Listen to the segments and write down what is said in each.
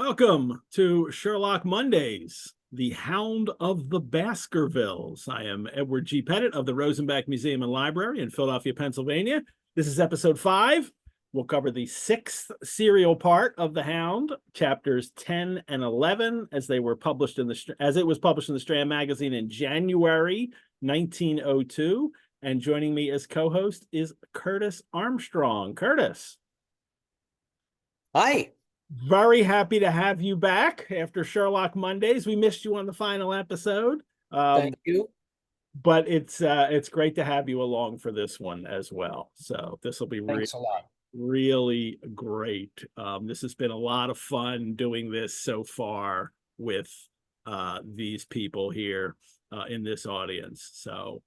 Welcome to Sherlock Mondays, the Hound of the Baskervilles. I am Edward G. Pettit of the Rosenbach Museum and Library in Philadelphia, Pennsylvania. This is episode 5. We'll cover the 6th serial part of the Hound, chapters 10 and 11, as it was published in the Strand Magazine in January 1902. And joining me as co-host is Curtis Armstrong. Curtis. Hi. Very happy to have you back after Sherlock Mondays. We missed you on the final episode. Thank you. But it's great to have you along for this one as well. So this will be Thanks a lot. Really great. This has been a lot of fun doing this so far with these people here in this audience. So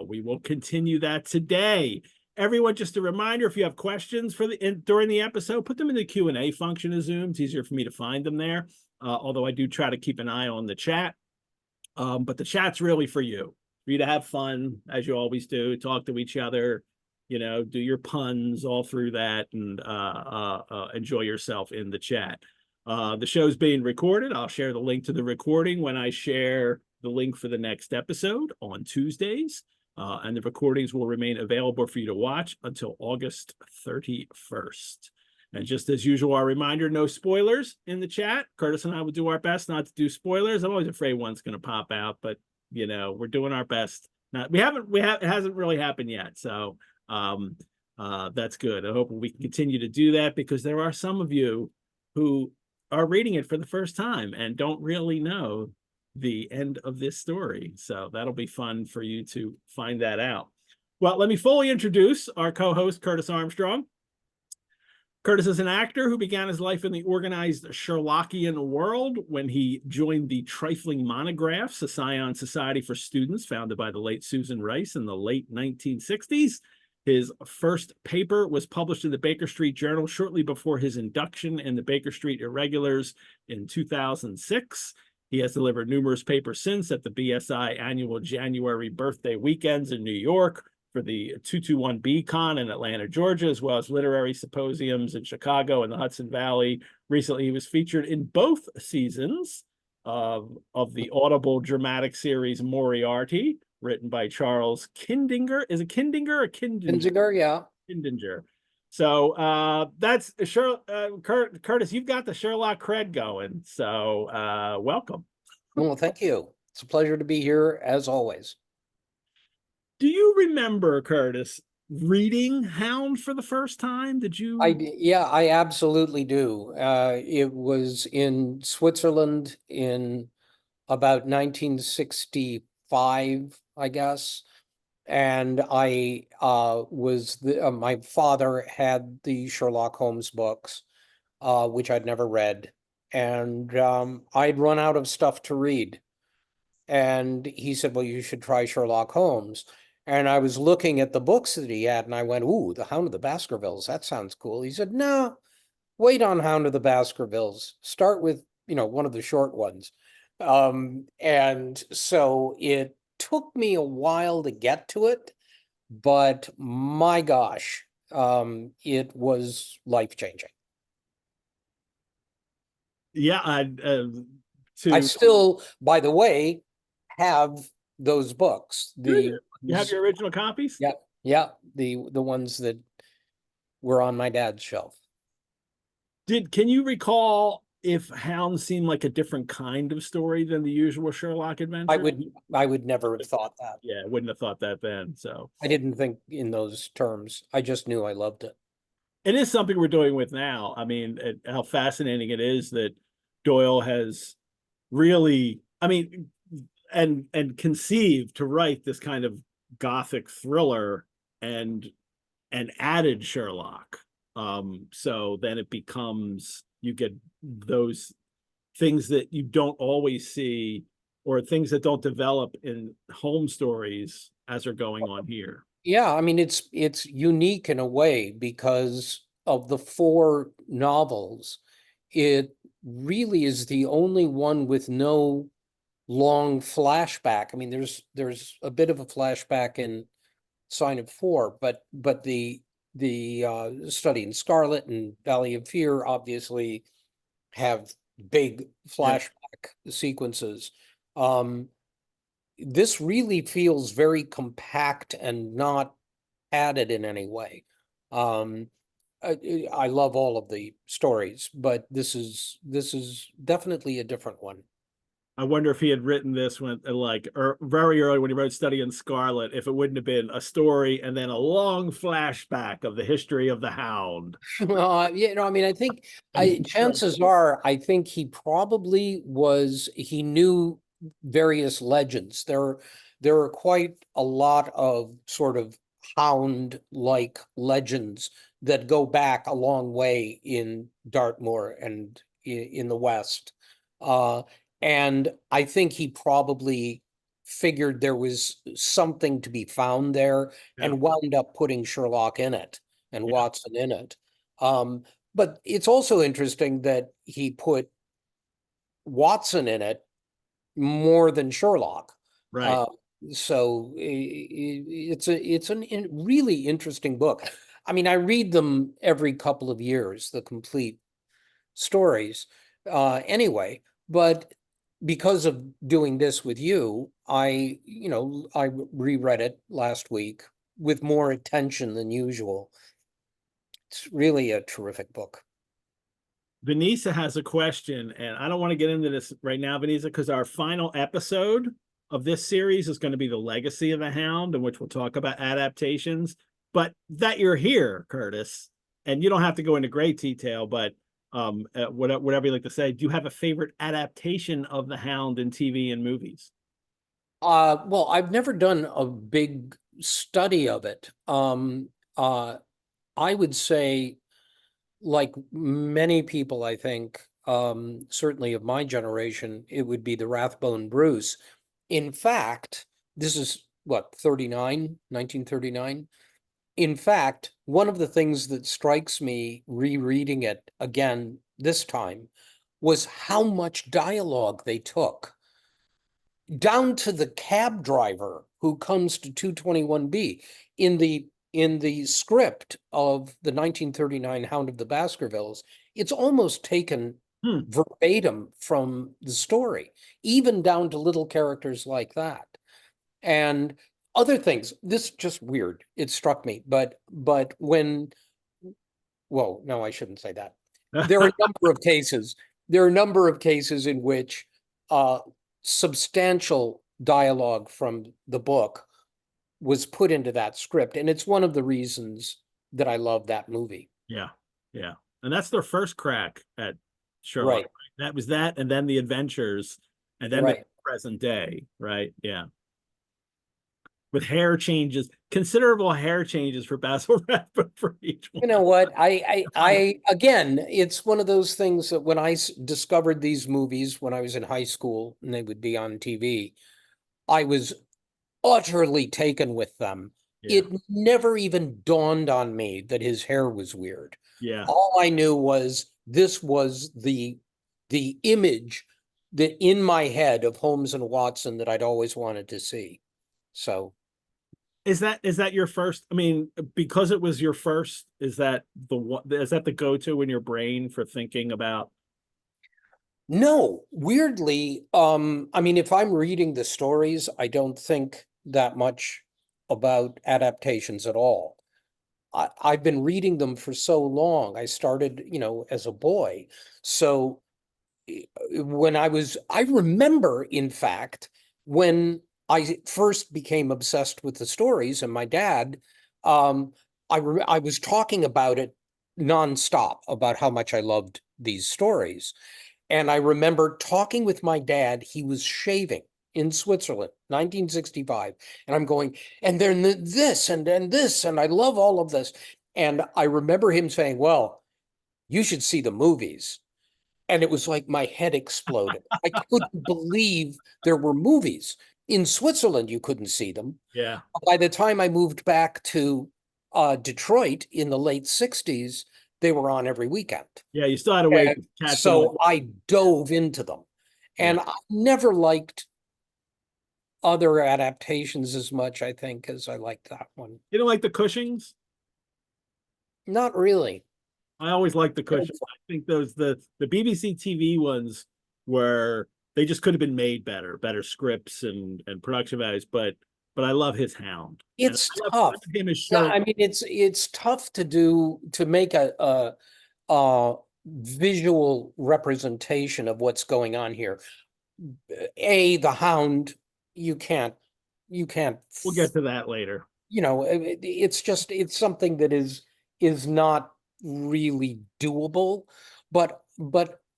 we will continue that today. Everyone, just a reminder, if you have questions during the episode, put them in the Q&A function of Zoom. It's easier for me to find them there, although I do try to keep an eye on the chat. But the chat's really for you to have fun, as you always do, talk to each other, do your puns all through that, and enjoy yourself in the chat. The show's being recorded. I'll share the link to the recording when I share the link for the next episode on Tuesdays. And the recordings will remain available for you to watch until August 31st. And just as usual, our reminder, no spoilers in the chat. Curtis and I will do our best not to do spoilers. I'm always afraid one's going to pop out, but we're doing our best. It hasn't really happened yet. So that's good. I hope we can continue to do that, because there are some of you who are reading it for the first time and don't really know the end of this story. So that'll be fun for you to find that out. Well, let me fully introduce our co-host, Curtis Armstrong. Curtis is an actor who began his life in the organized Sherlockian world when he joined the Trifling Monographs, a scion society for students founded by the late Susan Rice in the late 1960s. His first paper was published in the Baker Street Journal shortly before his induction in the Baker Street Irregulars in 2006. He has delivered numerous papers since at the BSI annual January birthday weekends in New York, for the 221B Con in Atlanta, Georgia, as well as literary symposiums in Chicago and the Hudson Valley. Recently, he was featured in both seasons of the Audible dramatic series Moriarty, written by Charles Kindinger. Is it Kindinger or Kindinger? Kinzinger, yeah. Kindinger. So that's Curtis, you've got the Sherlock cred going. So welcome. Well, thank you. It's a pleasure to be here, as always. Do you remember, Curtis, reading Hound for the first time? Did you? Yeah, I absolutely do. It was in Switzerland in about 1965, I guess. And I my father had the Sherlock Holmes books, which I'd never read. And I'd run out of stuff to read. And he said, well, you should try Sherlock Holmes. And I was looking at the books that he had, and I went, ooh, the Hound of the Baskervilles, that sounds cool. He said, no, wait on Hound of the Baskervilles. Start with, one of the short ones. And so it took me a while to get to it, but my gosh, it was life-changing. Yeah, I still, by the way, have those books. You have your original copies? Yeah, the ones that were on my dad's shelf. Can you recall if Hound seemed like a different kind of story than the usual Sherlock adventure? I would never have thought that. Yeah, I wouldn't have thought that then. So I didn't think in those terms. I just knew I loved it. It is something we're doing with now. I mean, how fascinating it is that Doyle has really, and conceived to write this kind of Gothic thriller and added Sherlock. So then it becomes, you get those things that you don't always see, or things that don't develop in home stories as are going on here. Yeah, it's unique in a way because of the 4 novels. It really is the only one with no long flashback. There's a bit of a flashback in Sign of 4, but the Study in Scarlet and Valley of Fear obviously have big Yeah. flashback sequences. Um, this really feels very compact and not added in any way. Um, I love all of the stories, but this is definitely a different one. I wonder if he had written this when, like, or very early when he wrote Study in Scarlet, if it wouldn't have been a story and then a long flashback of the history of the Hound. I mean, I think And he showed chances are, I think he probably he knew various legends. There are quite a lot of sort of hound-like legends that go back a long way in Dartmoor and in the West. Uh, and I think he probably figured there was something to be found there yeah, and wound up putting Sherlock in it and yeah, Watson in it. But it's also interesting that he put Watson in it more than Sherlock. right. Uh, it's a really interesting book. I mean, I read them every couple of years, the complete stories, anyway. But because of doing this with you, I reread it last week with more attention than usual. It's really a terrific book. Vanessa has a question, and I don't want to get into this right now, Vanessa, because our final episode of this series is going to be the legacy of the Hound, in which we'll talk about adaptations. But that you're here, Curtis, and you don't have to go into great detail, but whatever you like to say, do you have a favorite adaptation of the Hound in TV and movies? Well, I've never done a big study of it. I would say, like many people, I think, certainly of my generation, it would be the Rathbone Bruce. In fact, this is what, 1939? In fact, one of the things that strikes me rereading it again this time was how much dialogue they took down to the cab driver who comes to 221B in the script of the 1939 Hound of the Baskervilles. It's almost taken Hmm. verbatim from the story, even down to little characters like that. And other things, this is just weird. It struck me, but when, well, no, I shouldn't say that. There are a number of cases. There are a number of cases in which uh, substantial dialogue from the book was put into that script, and it's one of the reasons that I love that movie. Yeah, yeah. And that's their first crack at Sherlock. Right, Right? That was that, and then the adventures, and then the right. present day, right? Yeah. With hair changes, considerable hair changes for Basil Rathbone for each You know one. what? Again, it's one of those things that when I discovered these movies when I was in high school and they would be on TV, I was utterly taken with them. Yeah, It never even dawned on me that his hair was weird. yeah. All I knew was this was the image that in my head of Holmes and Watson that I'd always wanted to see. So Is that your first? I mean, because it was your first, is that the one? Is that the go-to in your brain for thinking about? no, weirdly, I mean, if I'm reading the stories, I don't think that much about adaptations at all. I've been reading them for so long. I started, as a boy. So I remember, in fact, when I first became obsessed with the stories, and my dad, um, I was talking about it nonstop about how much I loved these stories. And I remember talking with my dad. He was shaving in Switzerland, 1965. And I'm going, and then this and this, and I love all of this. And I remember him saying, well, you should see the movies. And it was like my head exploded. I couldn't believe there were movies. In Switzerland, you couldn't see them. Yeah, By the time I moved back to Detroit in the late 60s, they were on every weekend. yeah. You still had to wait And to catch them so all. I dove into them. Yeah. And I never liked other adaptations as much, I think, as I liked that one. You know, like the Cushings. Not really. I always like the cushions. I think the BBC TV ones were they just could have been made better scripts and production values. But I love his Hound, and It's I tough. love him as Yeah, Sherlock. I mean, it's tough to make a visual representation of what's going on here. The Hound, you can't, you can't, We'll get to that later. it's just, it's something that is not really doable. But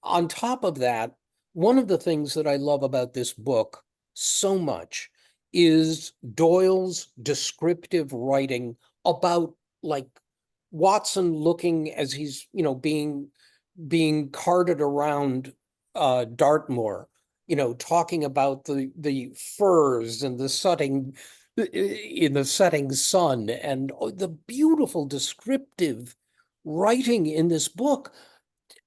on top of that, one of the things that I love about this book so much is Doyle's descriptive writing about, like, Watson looking as he's, being carted around Dartmoor, talking about the firs and the setting in the setting sun, and the beautiful descriptive writing in this book.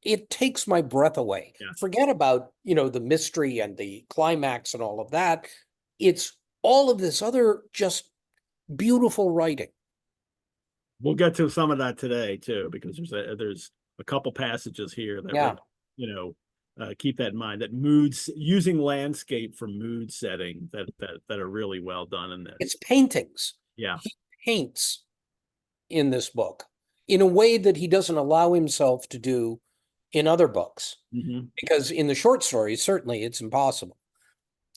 It takes my breath away. Yeah, Forget about, the mystery and the climax and all of that. It's all of this other just beautiful writing. we'll get to some of that today too, because there's a couple passages here that Yeah. really, keep that in mind. That moods using landscape for mood setting that are really well done in this. It's paintings. Yeah. He paints in this book in a way that he doesn't allow himself to do in other books. Mm-hmm. Because in the short stories, certainly it's impossible.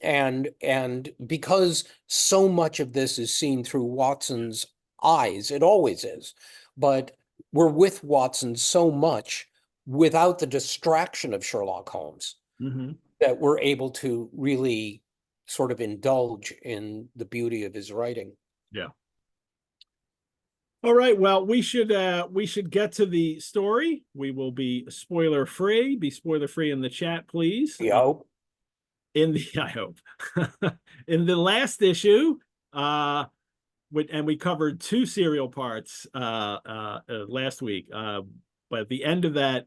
And because so much of this is seen through Watson's eyes, it always is. But we're with Watson so much without the distraction of Sherlock Holmes Mm-hmm. that we're able to really sort of indulge in the beauty of his writing. Yeah. All right. Well, we should get to the story. We will be spoiler free. Be spoiler free in the chat, please. In the I hope in the last issue, and we covered two serial parts last week. But at the end of that,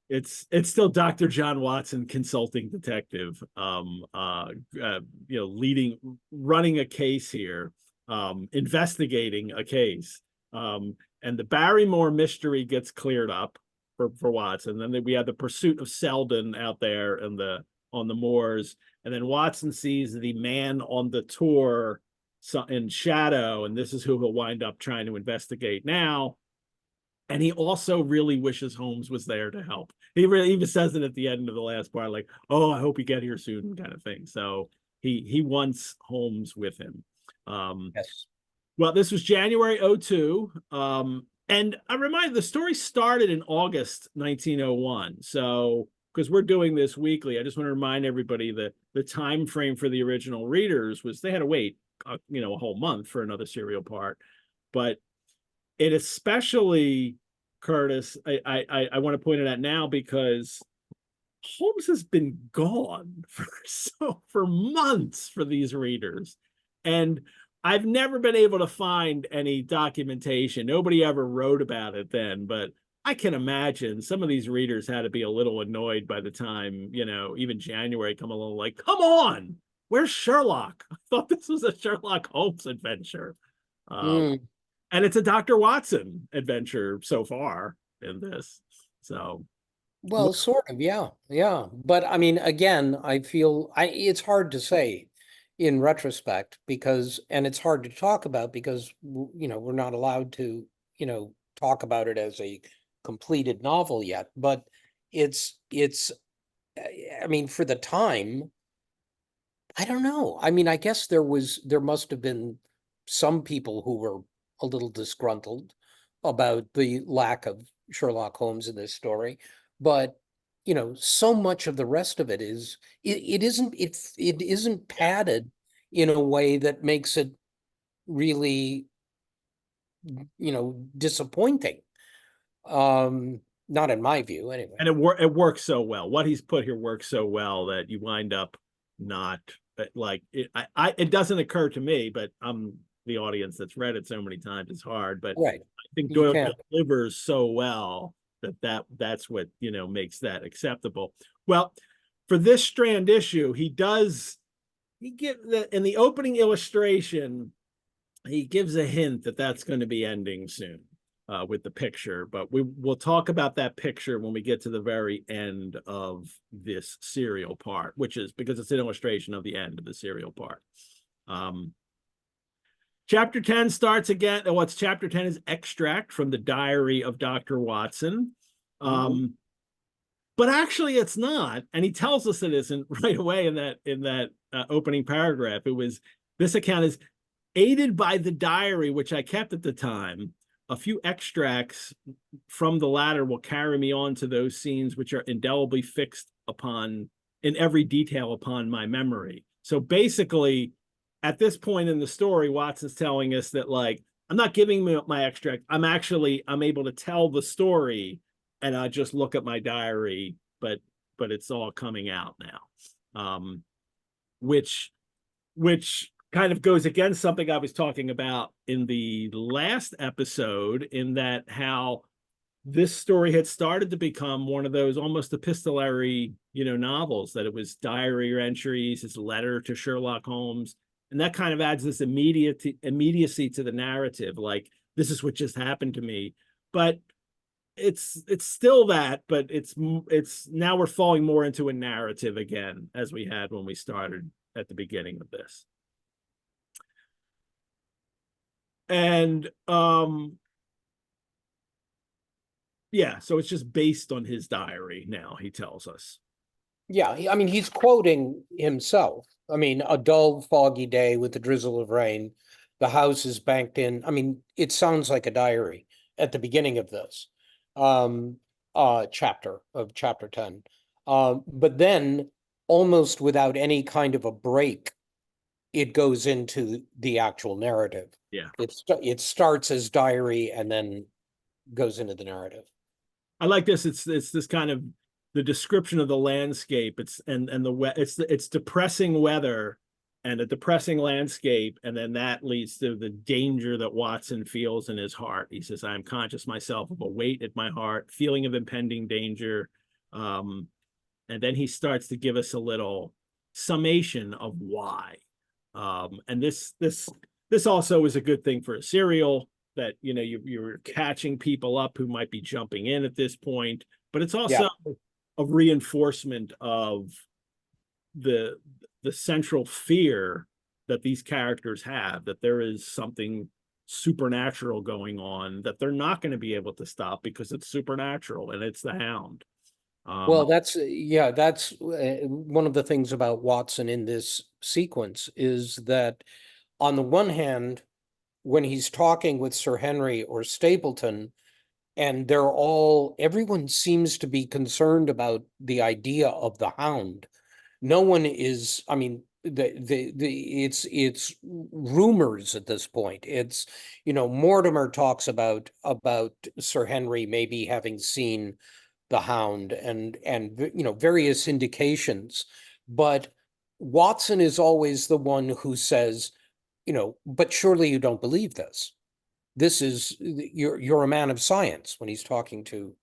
it's still Dr. John Watson, consulting detective, running a case here, investigating a case. And the Barrymore mystery gets cleared up for Watson. Then we had the pursuit of Selden out there on the moors. And then Watson sees the man on the tour in shadow, and this is who he'll wind up trying to investigate now. And he also really wishes Holmes was there to help. He really even says it at the end of the last part, like, "Oh, I hope you get here soon," kind of thing. So he wants Holmes with him. Yes. Well, this was January 02. And I remind the story started in August 1901. So because we're doing this weekly, I just want to remind everybody that the time frame for the original readers was they had to wait, a whole month for another serial part. But it especially, Curtis, I want to point it out now because Holmes has been gone for months for these readers, and I've never been able to find any documentation. Nobody ever wrote about it then, but I can imagine some of these readers had to be a little annoyed by the time, even January come along, like, come on, where's Sherlock? I thought this was a Sherlock Holmes adventure. And it's a Dr. Watson adventure so far in this. So, Well, sort of, yeah, yeah. But I mean, again, I feel it's hard to say in retrospect and it's hard to talk about because, we're not allowed to, talk about it as a completed novel yet. But it's, I mean, for the time, I don't know. I mean, I guess there must have been some people who were a little disgruntled about the lack of Sherlock Holmes in this story. But, so much of the rest of it it isn't padded in a way that makes it really, disappointing. Not in my view, anyway. and it works so well. What he's put here works so well that you wind up not like it. It doesn't occur to me, but I'm the audience that's read it so many times. It's hard, but Right. I think You Doyle can't. delivers so well that's what makes that acceptable. Well, for this Strand issue, he give that in the opening illustration. He gives a hint that that's going to be ending soon. with the picture, but we'll talk about that picture when we get to the very end of this serial part, which is because it's an illustration of the end of the serial part. Chapter 10 starts again. What's chapter 10 is extract from the diary of Dr. Watson. But actually it's not. And he tells us it isn't right away in that opening paragraph. This account is aided by the diary, which I kept at the time. A few extracts from the latter will carry me on to those scenes which are indelibly fixed upon in every detail upon my memory. So basically, at this point in the story, Watson's telling us that, like, I'm not giving my extract. I'm able to tell the story, and I just look at my diary, but it's all coming out now, which kind of goes against something I was talking about in the last episode, in that how this story had started to become one of those almost epistolary, novels, that it was diary entries, his letter to Sherlock Holmes. And that kind of adds this immediacy to the narrative, like, this is what just happened to me. But it's still that, but it's now we're falling more into a narrative again, as we had when we started at the beginning of this. And yeah, so it's just based on his diary now, he tells us. Yeah, I mean, he's quoting himself. I mean, a dull, foggy day with a drizzle of rain. The house is banked in. I mean, it sounds like a diary at the beginning of this chapter 10. But then, almost without any kind of a break, it goes into the actual narrative. Yeah. It starts as diary and then goes into the narrative. I like this. It's this kind of the description of the landscape. It's depressing weather and a depressing landscape, and then that leads to the danger that Watson feels in his heart. He says, "I am conscious myself of a weight at my heart, feeling of impending danger," and then he starts to give us a little summation of why. And this also is a good thing for a serial, that you're catching people up who might be jumping in at this point, but it's also a reinforcement of the central fear that these characters have, that there is something supernatural going on that they're not going to be able to stop because it's supernatural, and it's the Hound. Well, that's one of the things about Watson in this sequence, is that on the one hand, when he's talking with Sir Henry or Stapleton, and everyone seems to be concerned about the idea of the Hound. No one is, I mean, it's rumors at this point. It's, Mortimer talks about Sir Henry maybe having seen the Hound, and various indications, but Watson is always the one who says, but surely you don't believe this. This is, you're a man of science, when he's talking to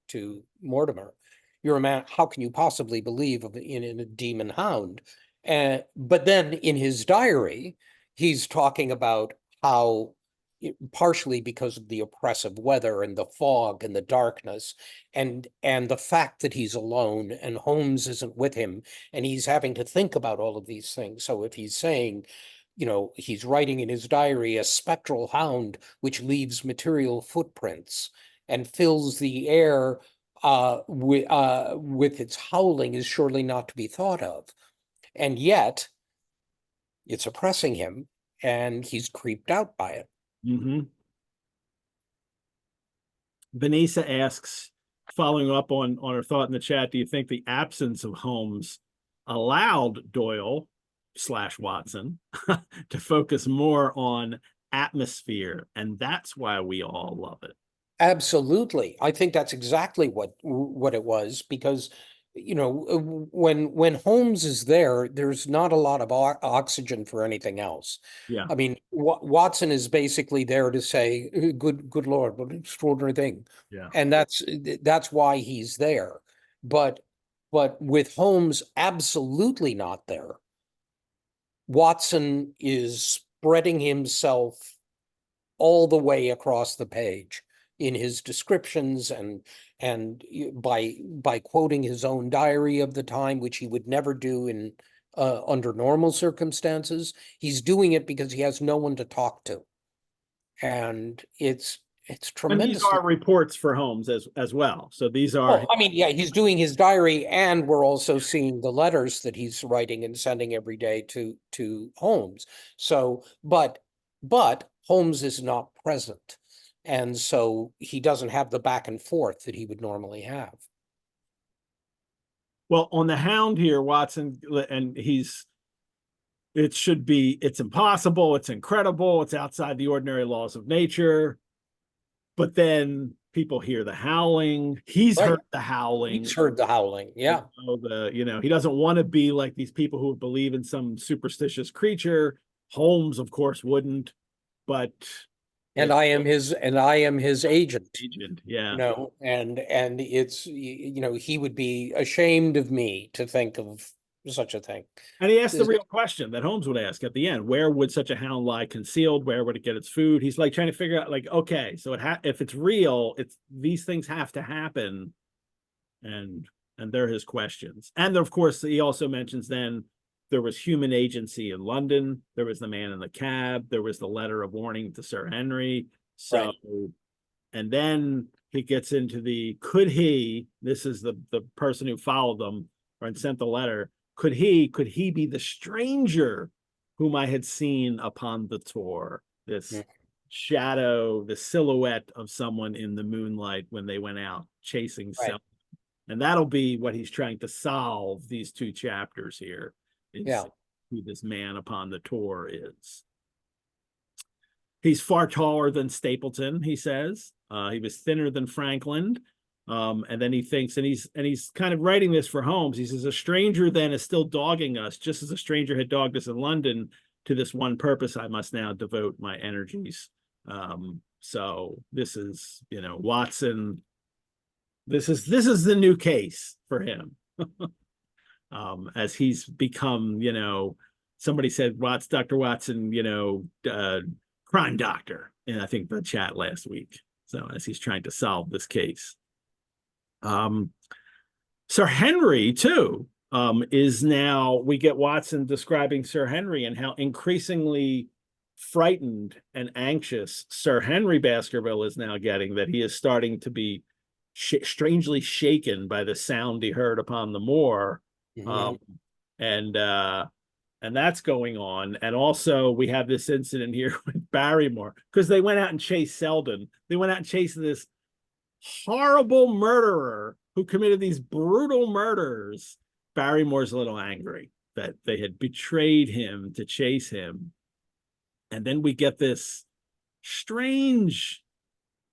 Mortimer. You're a man, how can you possibly believe in a demon hound? But then in his diary, he's talking about how, partially because of the oppressive weather and the fog and the darkness, and the fact that he's alone and Holmes isn't with him, and he's having to think about all of these things. So if he's saying, he's writing in his diary, a spectral hound which leaves material footprints and fills the air with its howling, is surely not to be thought of. And yet, it's oppressing him, and he's creeped out by it. Mm-hmm. Vanessa asks, following up on her thought in the chat, do you think the absence of Holmes allowed Doyle / Watson to focus more on atmosphere, and that's why we all love it? Absolutely. I think that's exactly what it was, because when Holmes is there, there's not a lot of oxygen for anything else. Yeah. I mean, Watson is basically there to say, good Lord, what an extraordinary thing. Yeah. And that's why he's there. But with Holmes absolutely not there, Watson is spreading himself all the way across the page. in his descriptions and by quoting his own diary of the time, which he would never do in under normal circumstances. He's doing it because he has no one to talk to. And it's And these tremendously. are reports for Holmes as well. So these are. Oh, I mean, yeah, he's doing his diary, and we're also seeing the letters that he's writing and sending every day to Holmes. So, but Holmes is not present, and so he doesn't have the back and forth that he would normally have. Well, on the Hound here, Watson, and it's impossible, it's incredible, it's outside the ordinary laws of nature. But then people hear the howling. He's Right. heard the howling. He's heard the howling. Yeah. He doesn't want to be like these people who believe in some superstitious creature. Holmes, of course, wouldn't, but And I am his agent. Yeah. And it's, he would be ashamed of me to think of such a thing. And he asked the real question that Holmes would ask at the end: where would such a hound lie concealed? Where would it get its food? He's like trying to figure out, like, okay, so if it's real, these things have to happen, and they're his questions. And of course, he also mentions then there was human agency in London. There was the man in the cab. There was the letter of warning to Sir Henry. So, right. And then he gets into this is the person who followed them and sent the letter. Could he be the stranger whom I had seen upon the tour? This shadow, the silhouette of someone in the moonlight when they went out chasing Selden. And that'll be what he's trying to solve these two chapters here. Who this man upon the tour is. He's far taller than Stapleton, he says. He was thinner than Franklin. And then he thinks, and he's kind of writing this for Holmes. He says, a stranger then is still dogging us, just as a stranger had dogged us in London. To this one purpose, I must now devote my energies. So this is, Watson. This is the new case for him. As he's become, somebody said, Dr. Watson, crime doctor. And I think the chat last week. So as he's trying to solve this case. Sir Henry, too, is now, we get Watson describing Sir Henry and how increasingly frightened and anxious Sir Henry Baskerville is now getting, that he is starting to be strangely shaken by the sound he heard upon the moor. And that's going on. And also we have this incident here with Barrymore, because they went out and chased Selden. They went out and chased this horrible murderer who committed these brutal murders. Barrymore's a little angry that they had betrayed him to chase him. And then we get this strange,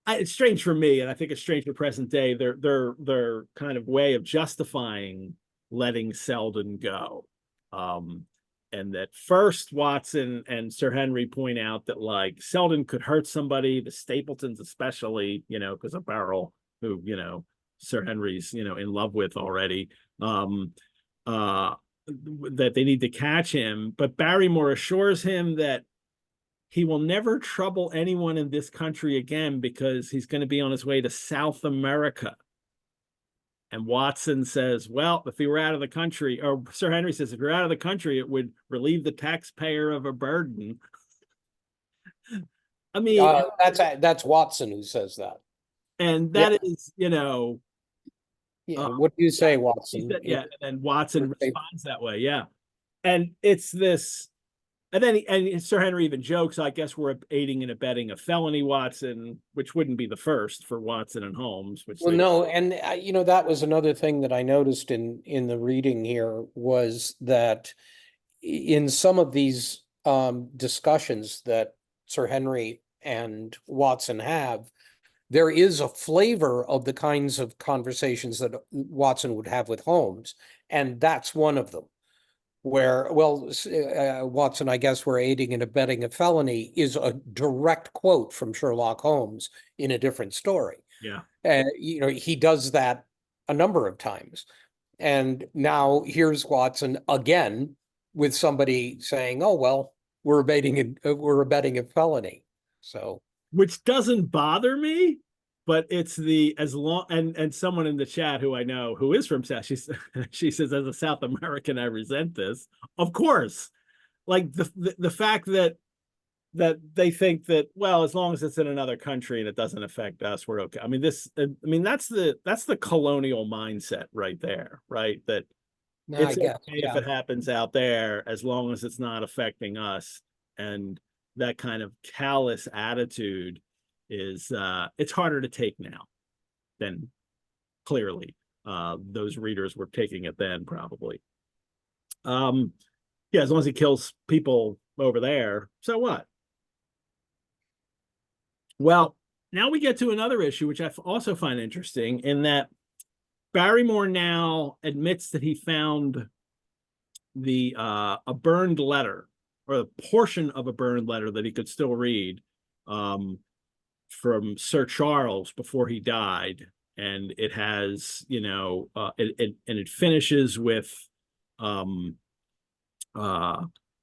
it's strange for me, and I think it's strange for present day, their kind of way of justifying letting Selden go. And that first Watson and Sir Henry point out that, like, Selden could hurt somebody, the Stapletons especially, because of Beryl, who, Sir Henry's, in love with already, that they need to catch him. But Barrymore assures him that he will never trouble anyone in this country again because he's going to be on his way to South America. And Watson says, well, if he were out of the country, or Sir Henry says, if you're out of the country, it would relieve the taxpayer of a burden. I mean, that's Watson who says that. And that is, what do you say, Watson? And then Watson responds that way. Yeah. And it's this, and then Sir Henry even jokes, I guess we're aiding and abetting a felony, Watson, which wouldn't be the first for Watson and Holmes. No, and that was another thing that I noticed in the reading here, was that in some of these discussions that Sir Henry and Watson have, there is a flavor of the kinds of conversations that Watson would have with Holmes, and that's one of them. Where, Watson, I guess we're aiding and abetting a felony, is a direct quote from Sherlock Holmes in a different story. Yeah. He does that a number of times. And now here's Watson again with somebody saying, oh, well, we're abetting a felony. So, which doesn't bother me, but it's the as long and someone in the chat who I know who is from South, she says, as a South American, I resent this. Of course, like the fact that they think that, well, as long as it's in another country and it doesn't affect us, we're okay. I mean, that's the colonial mindset right there, right? That I it's okay guess, if yeah. it happens out there as long as it's not affecting us. And that kind of callous attitude is it's harder to take now than clearly those readers were taking it then, probably. Yeah, as long as he kills people over there, so what? Well, now we get to another issue, which I also find interesting, in that Barrymore now admits that he found the a burned letter, or a portion of a burned letter that he could still read, from Sir Charles before he died. And it has, it finishes with, um,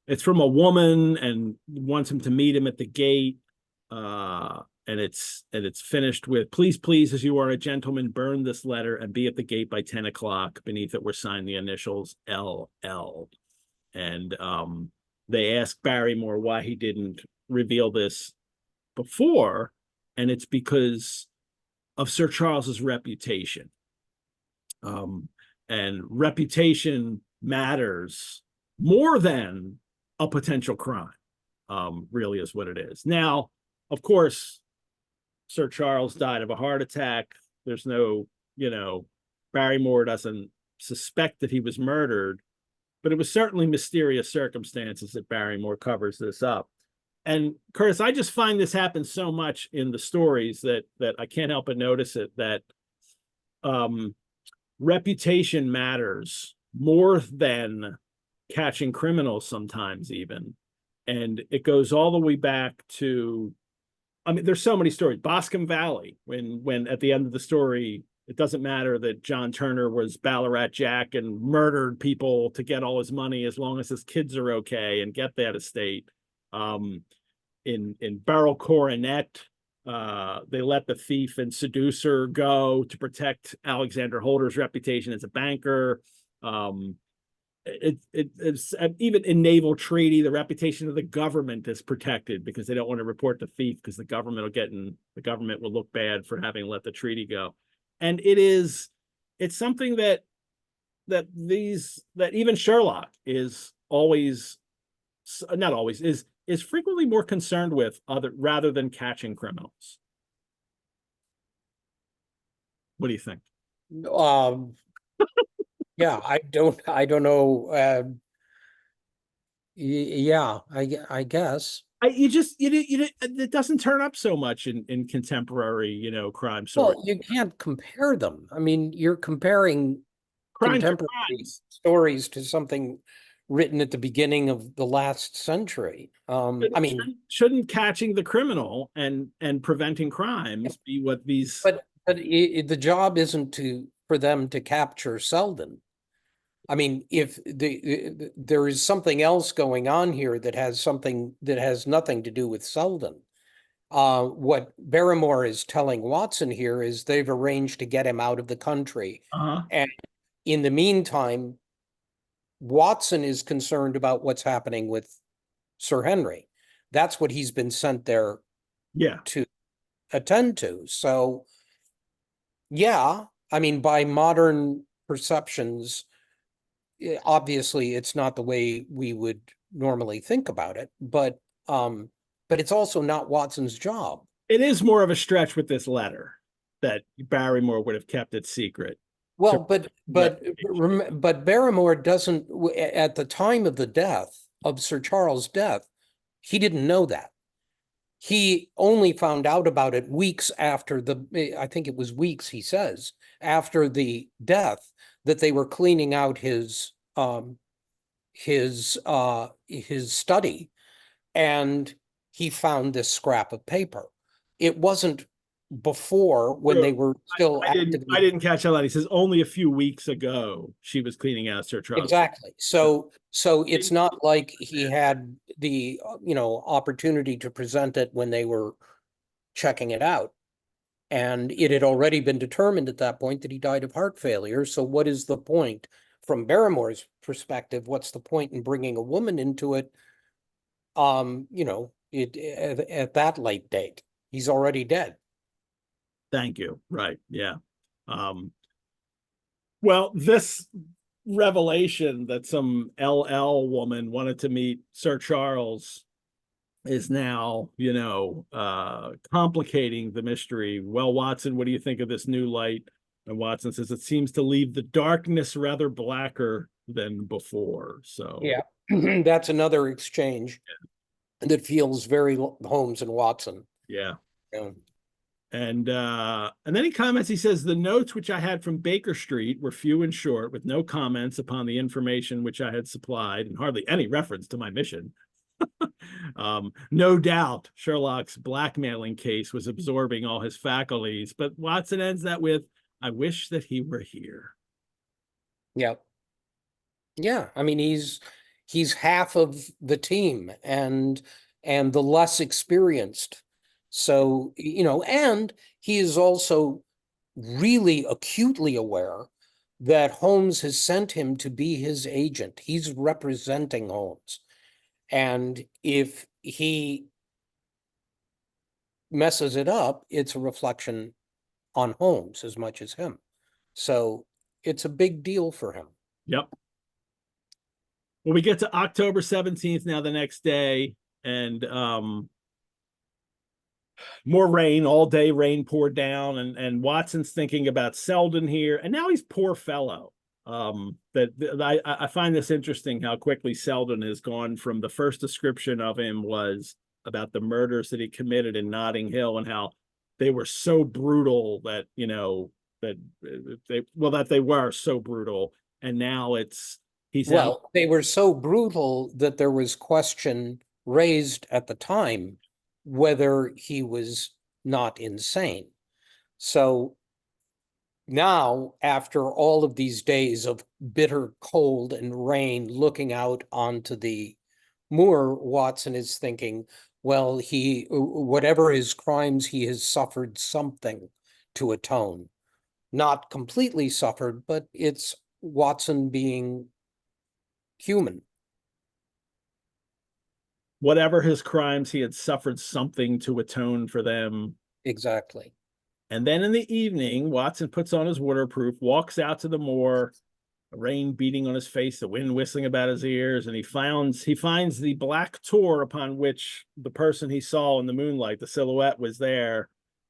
it's from a woman and wants him to meet him at the gate. And it's finished with, please, please, as you are a gentleman, burn this letter and be at the gate by 10 o'clock. Beneath it were signed the initials LL. And they asked Barrymore why he didn't reveal this before, and it's because of Sir Charles's reputation. And reputation matters more than a potential crime, really is what it is. Now, of course, Sir Charles died of a heart attack. There's no, Barrymore doesn't suspect that he was murdered, but it was certainly mysterious circumstances that Barrymore covers this up. And Curtis, I just find this happens so much in the stories that I can't help but notice it, that reputation matters more than catching criminals sometimes, even. And it goes all the way back to, I mean, there's so many stories. Boscombe Valley, when at the end of the story, it doesn't matter that John Turner was Ballarat Jack and murdered people to get all his money, as long as his kids are okay and get that estate. In Beryl Coronet, they let the thief and seducer go to protect Alexander Holder's reputation as a banker. It's even in Naval Treaty, the reputation of the government is protected because they don't want to report the thief, because the government will look bad for having let the treaty go. And it's something that even Sherlock is always, not always, is frequently more concerned with, rather than catching criminals. What do you think? Yeah, I don't know. Yeah, I guess. It doesn't turn up so much in contemporary, crime stories. Well, you can't compare them. I mean, you're comparing Crimes are contemporary crimes. stories to something written at the beginning of the last century. I mean, Shouldn't catching the criminal and preventing crimes be what these? but the job isn't for them to capture Selden. I mean, if there is something else going on here that has nothing to do with Selden. What Barrymore is telling Watson here is they've arranged to get him out of the country. And in the meantime, Watson is concerned about what's happening with Sir Henry. That's what he's been sent there to attend to. So, yeah, I mean, by modern perceptions, obviously it's not the way we would normally think about it, but it's also not Watson's job. It is more of a stretch with this letter that Barrymore would have kept it secret. Well, but Barrymore doesn't, at the time of the death of Sir Charles' death, he didn't know that. He only found out about it weeks after I think it was weeks, he says, after the death, that they were cleaning out his study, and he found this scrap of paper. It wasn't before, when they were still actively. I didn't catch that. He says only a few weeks ago she was cleaning out Sir Charles. Exactly. So it's not like he had the opportunity to present it when they were checking it out. And it had already been determined at that point that he died of heart failure. So what is the point? From Barrymore's perspective, what's the point in bringing a woman into it? At that late date, he's already dead. Thank you. Right. Yeah. Well, this revelation that some LL woman wanted to meet Sir Charles is now, complicating the mystery. Well, Watson, what do you think of this new light? And Watson says it seems to leave the darkness rather blacker than before. So Yeah, that's another exchange that feels very Holmes and Watson. yeah. Yeah. And then he comments, he says, the notes which I had from Baker Street were few and short, with no comments upon the information which I had supplied, and hardly any reference to my mission. No doubt Sherlock's blackmailing case was absorbing all his faculties, but Watson ends that with, I wish that he were here. Yeah. Yeah. I mean, he's half of the team and the less experienced. So, and he is also really acutely aware that Holmes has sent him to be his agent. He's representing Holmes. And if he messes it up, it's a reflection on Holmes as much as him. So it's a big deal for him. Yep. Well, we get to October 17th now, the next day, and more rain all day. Rain poured down, and Watson's thinking about Selden here, and now he's poor fellow. I find this interesting how quickly Selden has gone from the first description of him was about the murders that he committed in Notting Hill and how they were so brutal that they were so brutal, and now he's out. They were so brutal that there was question raised at the time whether he was not insane. So now, after all of these days of bitter cold and rain, looking out onto the moor, Watson is thinking, well, whatever his crimes, he has suffered something to atone. Not completely suffered, but it's Watson being human. Whatever his crimes, he had suffered something to atone for them. Exactly. And then in the evening, Watson puts on his waterproof, walks out to the moor, rain beating on his face, the wind whistling about his ears, and he finds the black tor upon which the person he saw in the moonlight, the silhouette, was there.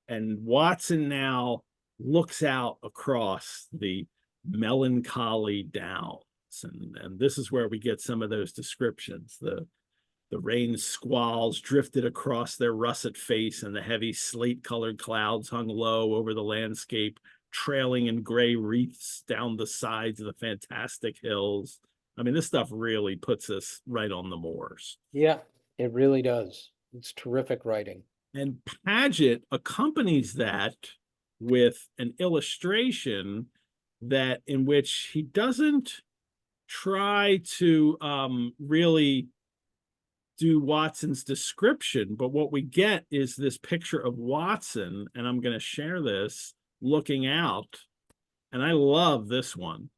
And Watson now looks out across the melancholy downs. And this is where we get some of those descriptions. The rain squalls drifted across their russet face, and the heavy slate-colored clouds hung low over the landscape, trailing in gray wreaths down the sides of the fantastic hills. I mean, this stuff really puts us right on the moors. Yeah, it really does. It's terrific writing. And Paget accompanies that with an illustration in which he doesn't try to really do Watson's description, but what we get is this picture of Watson, and I'm going to share this, looking out, and I love this one.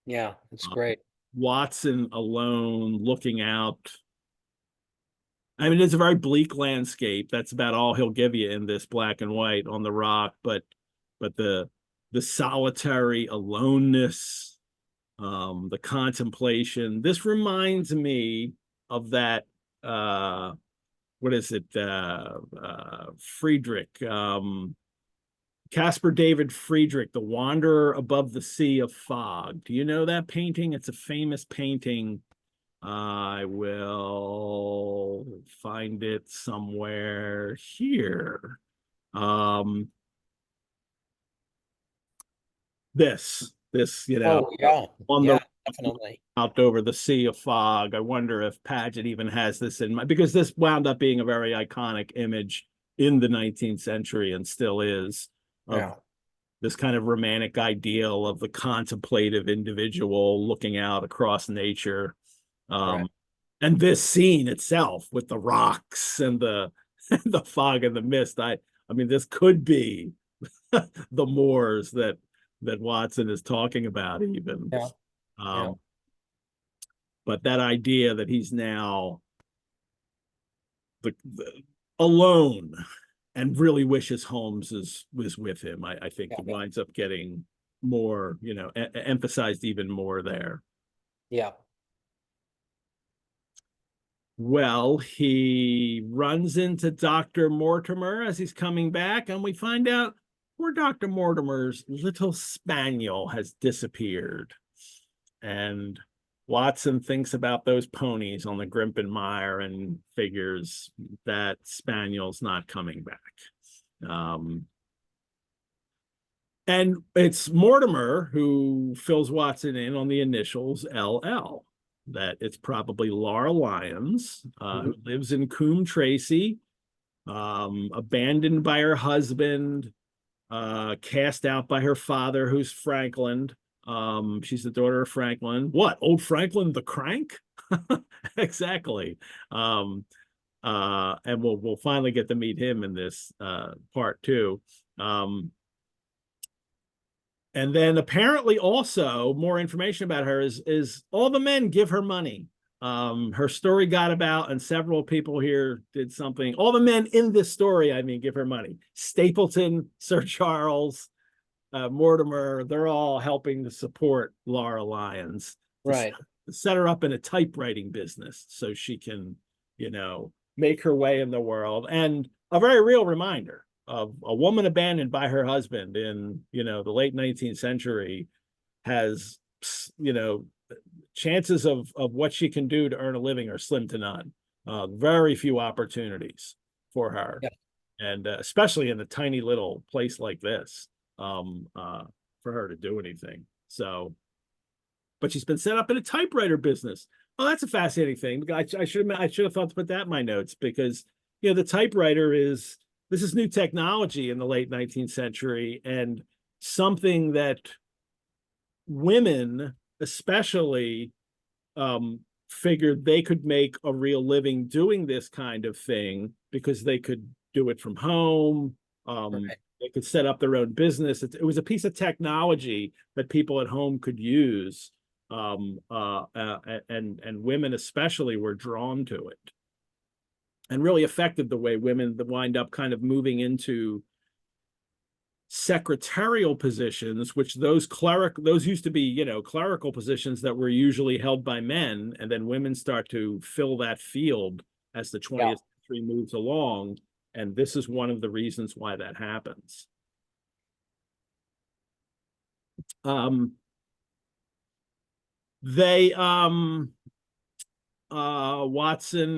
Yeah, it's great. Watson alone looking out. I mean, it's a very bleak landscape. That's about all he'll give you in this black and white on the rock, but the solitary aloneness, the contemplation. This reminds me of that what is it? Friedrich, Caspar David Friedrich, The Wanderer Above the Sea of Fog. Do you know that painting? It's a famous painting. I will find it somewhere here. This, Oh, yeah, on yeah, the definitely. out over the sea of fog. I wonder if Paget even has this in mind, because this wound up being a very iconic image in the 19th century and still is, of Yeah. this kind of romantic ideal of the contemplative individual looking out across nature. Right. And this scene itself with the rocks and the the fog and the mist, I mean, this could be the moors that Watson is talking about even. Yeah. Yeah. Um, but that idea that he's now the alone and really wishes Holmes was with him, I think Yeah. it winds up getting more, emphasized even more there. Yeah. Well, he runs into Dr. Mortimer as he's coming back, and we find out poor Dr. Mortimer's little spaniel has disappeared. And Watson thinks about those ponies on the Grimpen Mire and figures that spaniel's not coming back. And it's Mortimer who fills Watson in on the initials LL, that it's probably Laura Lyons, who lives in Coombe Tracy, abandoned by her husband, cast out by her father, who's Franklin. She's the daughter of Franklin. What? Old Franklin the Crank? Exactly. And we'll finally get to meet him in this part too. And then apparently also more information about her is all the men give her money. Her story got about, and several people here did something. All the men in this story, I mean, give her money. Stapleton, Sir Charles, Mortimer, they're all helping to support Laura Lyons Right. to set her up in a typewriting business so she can, make her way in the world. And a very real reminder of a woman abandoned by her husband in, the late 19th century has, chances of what she can do to earn a living are slim to none. Very few opportunities for her. Yeah. And especially in a tiny little place like this, for her to do anything. So, but she's been set up in a typewriter business. Oh, that's a fascinating thing. I should have thought to put that in my notes, because the typewriter this is new technology in the late 19th century, and something that women especially figured they could make a real living doing this kind of thing because they could do it from home. Right. They could set up their own business. It was a piece of technology that people at home could use, and women especially were drawn to it, and really affected the way women wind up kind of moving into secretarial positions, which those used to be, clerical positions that were usually held by men, and then women start to fill that field as the 20th century moves along. And this is one of the reasons why that happens. Watson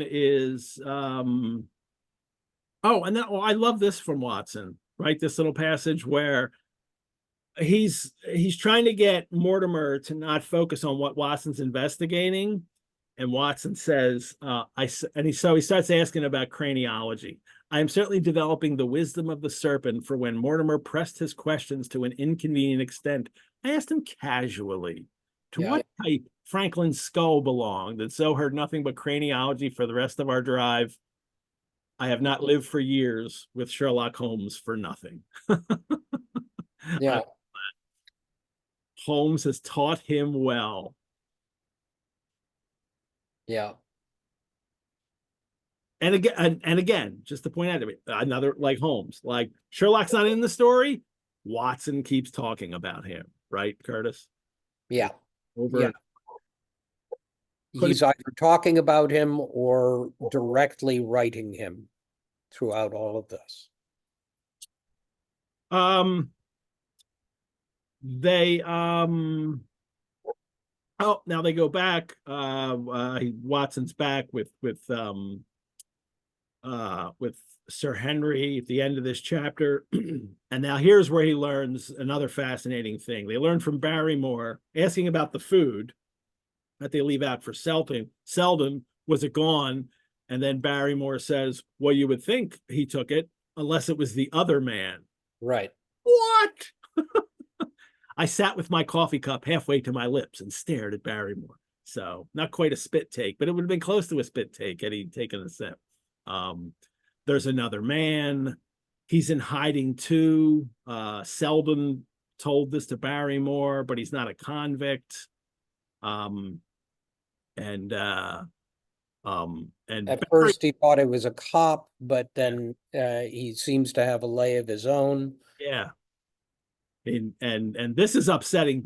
is I love this from Watson, right? This little passage where he's trying to get Mortimer to not focus on what Watson's investigating, and Watson says, he starts asking about craniology. I am certainly developing the wisdom of the serpent, for when Mortimer pressed his questions to an inconvenient extent, I asked him casually to what type Franklin's skull belonged, and so heard nothing but craniology for the rest of our drive. I have not lived for years with Sherlock Holmes for nothing. Yeah. Holmes has taught him well. Yeah. And again, just to point out to me, another like Holmes, like Sherlock's not in the story. Watson keeps talking about him, right, Curtis? Yeah. Over. Yeah. He's either talking about him or directly writing him throughout all of this. They now they go back. Watson's back with Sir Henry at the end of this chapter. And now here's where he learns another fascinating thing. They learn from Barrymore, asking about the food that they leave out for Selden. Was it gone? And then Barrymore says, well, you would think he took it, unless it was the other man. Right. What? I sat with my coffee cup halfway to my lips and stared at Barrymore. So not quite a spit take, but it would have been close to a spit take had he taken a sip. There's another man. He's in hiding too. Selden told this to Barrymore, but he's not a convict. Um, and At first, he thought it was a cop, but then he seems to have a lay of his own. yeah, and this is upsetting.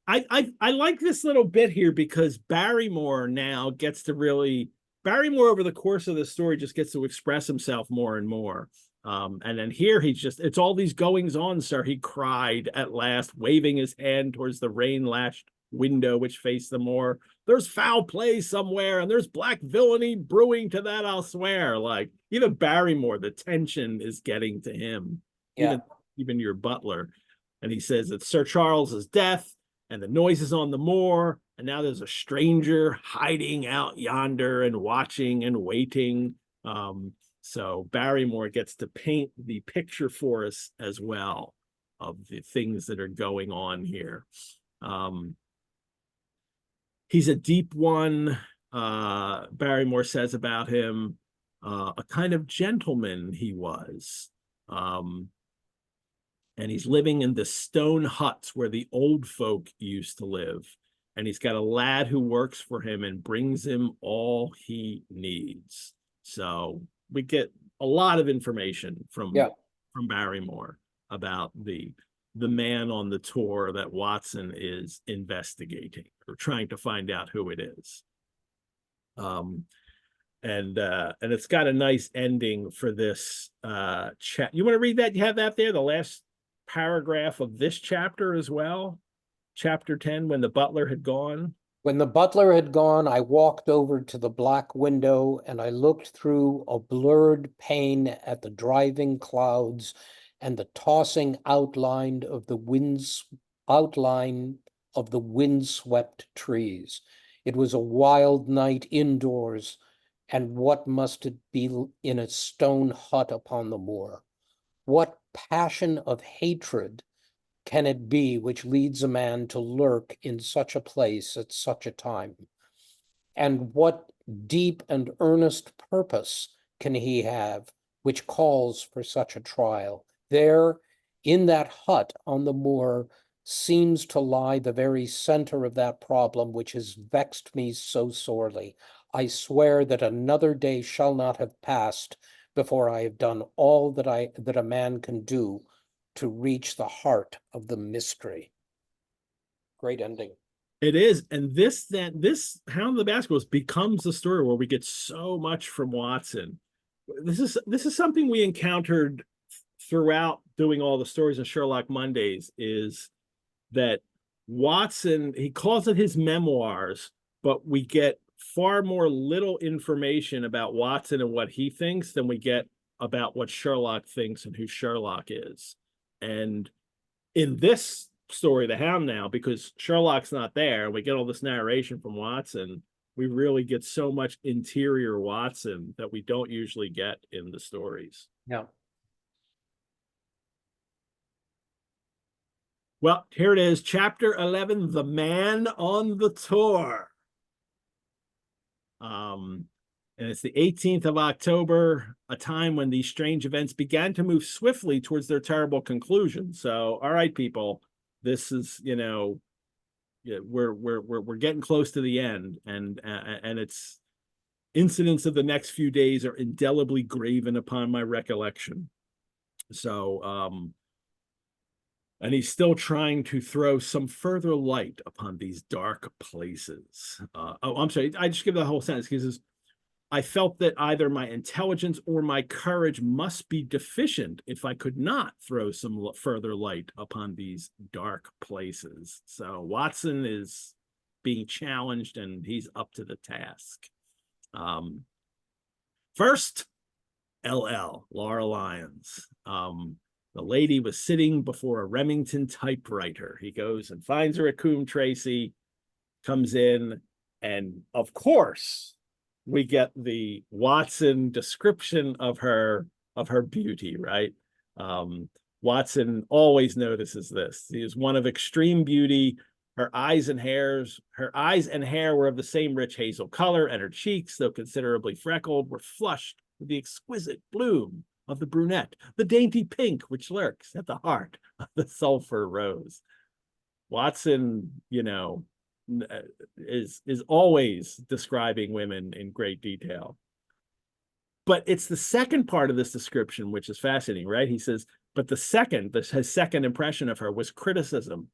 I like this little bit here because Barrymore now gets to really Barrymore over the course of the story just gets to express himself more and more. And then here he's just it's all these goings on, sir. He cried at last, waving his hand towards the rain-lashed window which faced the moor. There's foul play somewhere, and there's black villainy brewing, to that I'll swear. Like even Barrymore, the tension is getting to him. Yeah. Even your butler. And he says it's Sir Charles's death and the noises on the moor, and now there's a stranger hiding out yonder and watching and waiting. So Barrymore gets to paint the picture for us as well of the things that are going on here. He's a deep one, Barrymore says about him, a kind of gentleman he was. And he's living in the stone huts where the old folk used to live. And he's got a lad who works for him and brings him all he needs. So we get a lot of information from Barrymore about the man on the tour that Watson is investigating or trying to find out who it is. And it's got a nice ending for this chat. You want to read that? You have that there, the last paragraph of this chapter as well, chapter 10, when the butler had gone. When the butler had gone, I walked over to the black window and I looked through a blurred pane at the driving clouds and the tossing outline of the windswept trees. It was a wild night indoors, and what must it be in a stone hut upon the moor? What passion of hatred can it be which leads a man to lurk in such a place at such a time? And what deep and earnest purpose can he have which calls for such a trial? There, in that hut on the moor, seems to lie the very center of that problem which has vexed me so sorely. I swear that another day shall not have passed before I have done all that a man can do to reach the heart of the mystery. Great ending. It is, and this Hound of the Baskervilles becomes the story where we get so much from Watson. This is something we encountered throughout doing all the stories in Sherlock Mondays, is that Watson, he calls it his memoirs, but we get far more little information about Watson and what he thinks than we get about what Sherlock thinks and who Sherlock is. And in this story, The Hound, now, because Sherlock's not there, we get all this narration from Watson, we really get so much interior Watson that we don't usually get in the stories. Yeah. Well, here it is, chapter 11, The Man on the Tour. And it's the 18th of October, a time when these strange events began to move swiftly towards their terrible conclusion. So, all right, people, this is, we're getting close to the end, and it's incidents of the next few days are indelibly graven upon my recollection. So, and he's still trying to throw some further light upon these dark places. I'm sorry, I just give the whole sentence. He says, I felt that either my intelligence or my courage must be deficient if I could not throw some further light upon these dark places. So Watson is being challenged, and he's up to the task. First, LL, Laura Lyons. The lady was sitting before a Remington typewriter. He goes and finds her at Coombe Tracy, comes in, and of course, we get the Watson description of her beauty, right? Watson always notices this. She is one of extreme beauty. Her eyes and hair were of the same rich hazel color, and her cheeks, though considerably freckled, were flushed with the exquisite bloom of the brunette, the dainty pink which lurks at the heart of the sulfur rose. Watson, is always describing women in great detail. But it's the second part of this description which is fascinating, right? He says, but his second impression of her was criticism.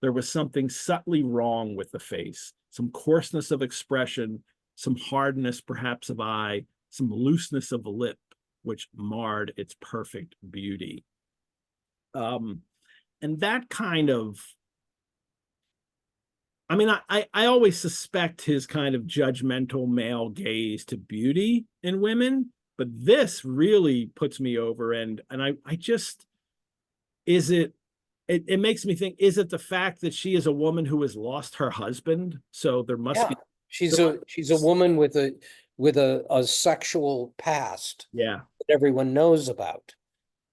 There was something subtly wrong with the face, some coarseness of expression, some hardness perhaps of eye, some looseness of lip, which marred its perfect beauty. And that kind of, I mean, I always suspect his kind of judgmental male gaze to beauty in women, but this really puts me over. And I just, it makes me think, is it the fact that she is a woman who has lost her husband? So there must be. She's a woman with a sexual past. Yeah. That everyone knows about.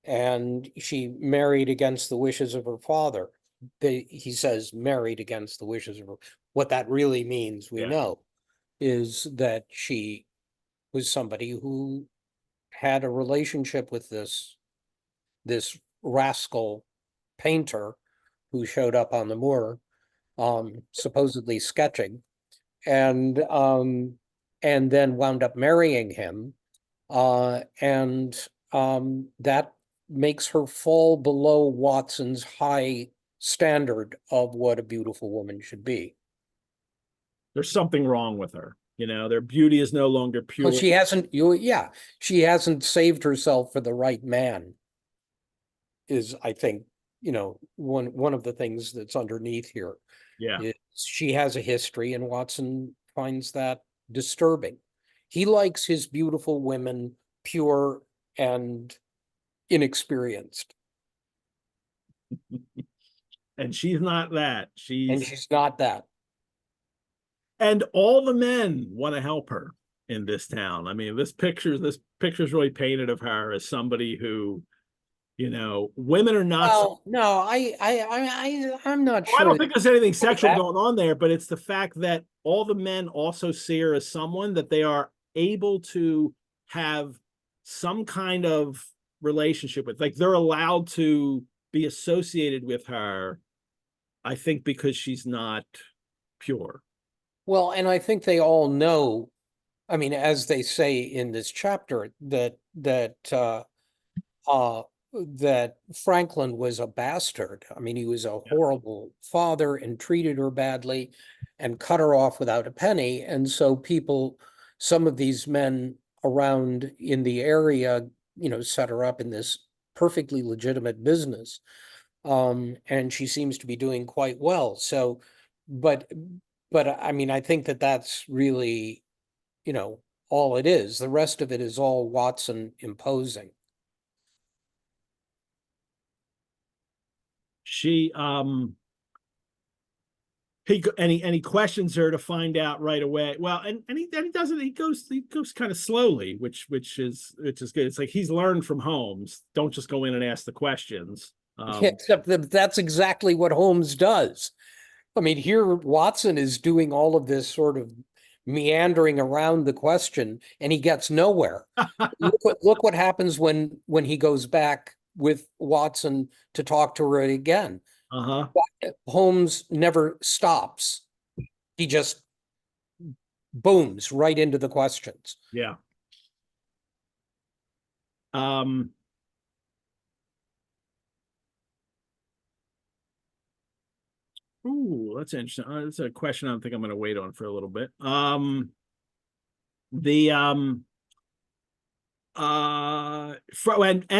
And she married against the wishes of her father. He says married against the wishes of her. What that really means, we know, is that she was somebody who had a relationship with this rascal painter who showed up on the moor, supposedly sketching, and then wound up marrying him, and that makes her fall below Watson's high standard of what a beautiful woman should be. There's something wrong with her. Their beauty is no longer pure. Well, she hasn't saved herself for the right man, is, I think, one of the things that's underneath here. Yeah. She has a history, and Watson finds that disturbing. He likes his beautiful women pure and inexperienced. And she's not that. She's not that. And all the men want to help her in this town. I mean, this picture's really painted of her as somebody who, women are not. Well, no, I'm not sure. I don't think there's anything sexual going on there, but it's the fact that all the men also see her as someone that they are able to have some kind of relationship with. Like, they're allowed to be associated with her, I think, because she's not pure. Well, and I think they all know, I mean, as they say in this chapter, that Franklin was a bastard. I mean, he was a horrible father and treated her badly and cut her off without a penny. And so some of these men around in the area, set her up in this perfectly legitimate business. And she seems to be doing quite well. So, but I mean, I think that's really, all it is. The rest of it is all Watson imposing. He questions her to find out right away. Well, and he doesn't. He goes kind of slowly, which is good. It's like he's learned from Holmes. Don't just go in and ask the questions. Except that's exactly what Holmes does. I mean, here Watson is doing all of this sort of meandering around the question, and he gets nowhere. Look what happens when he goes back with Watson to talk to her again. Holmes never stops. He just booms right into the questions. Yeah. Ooh, that's interesting. That's a question I don't think I'm going to wait on for a little bit. And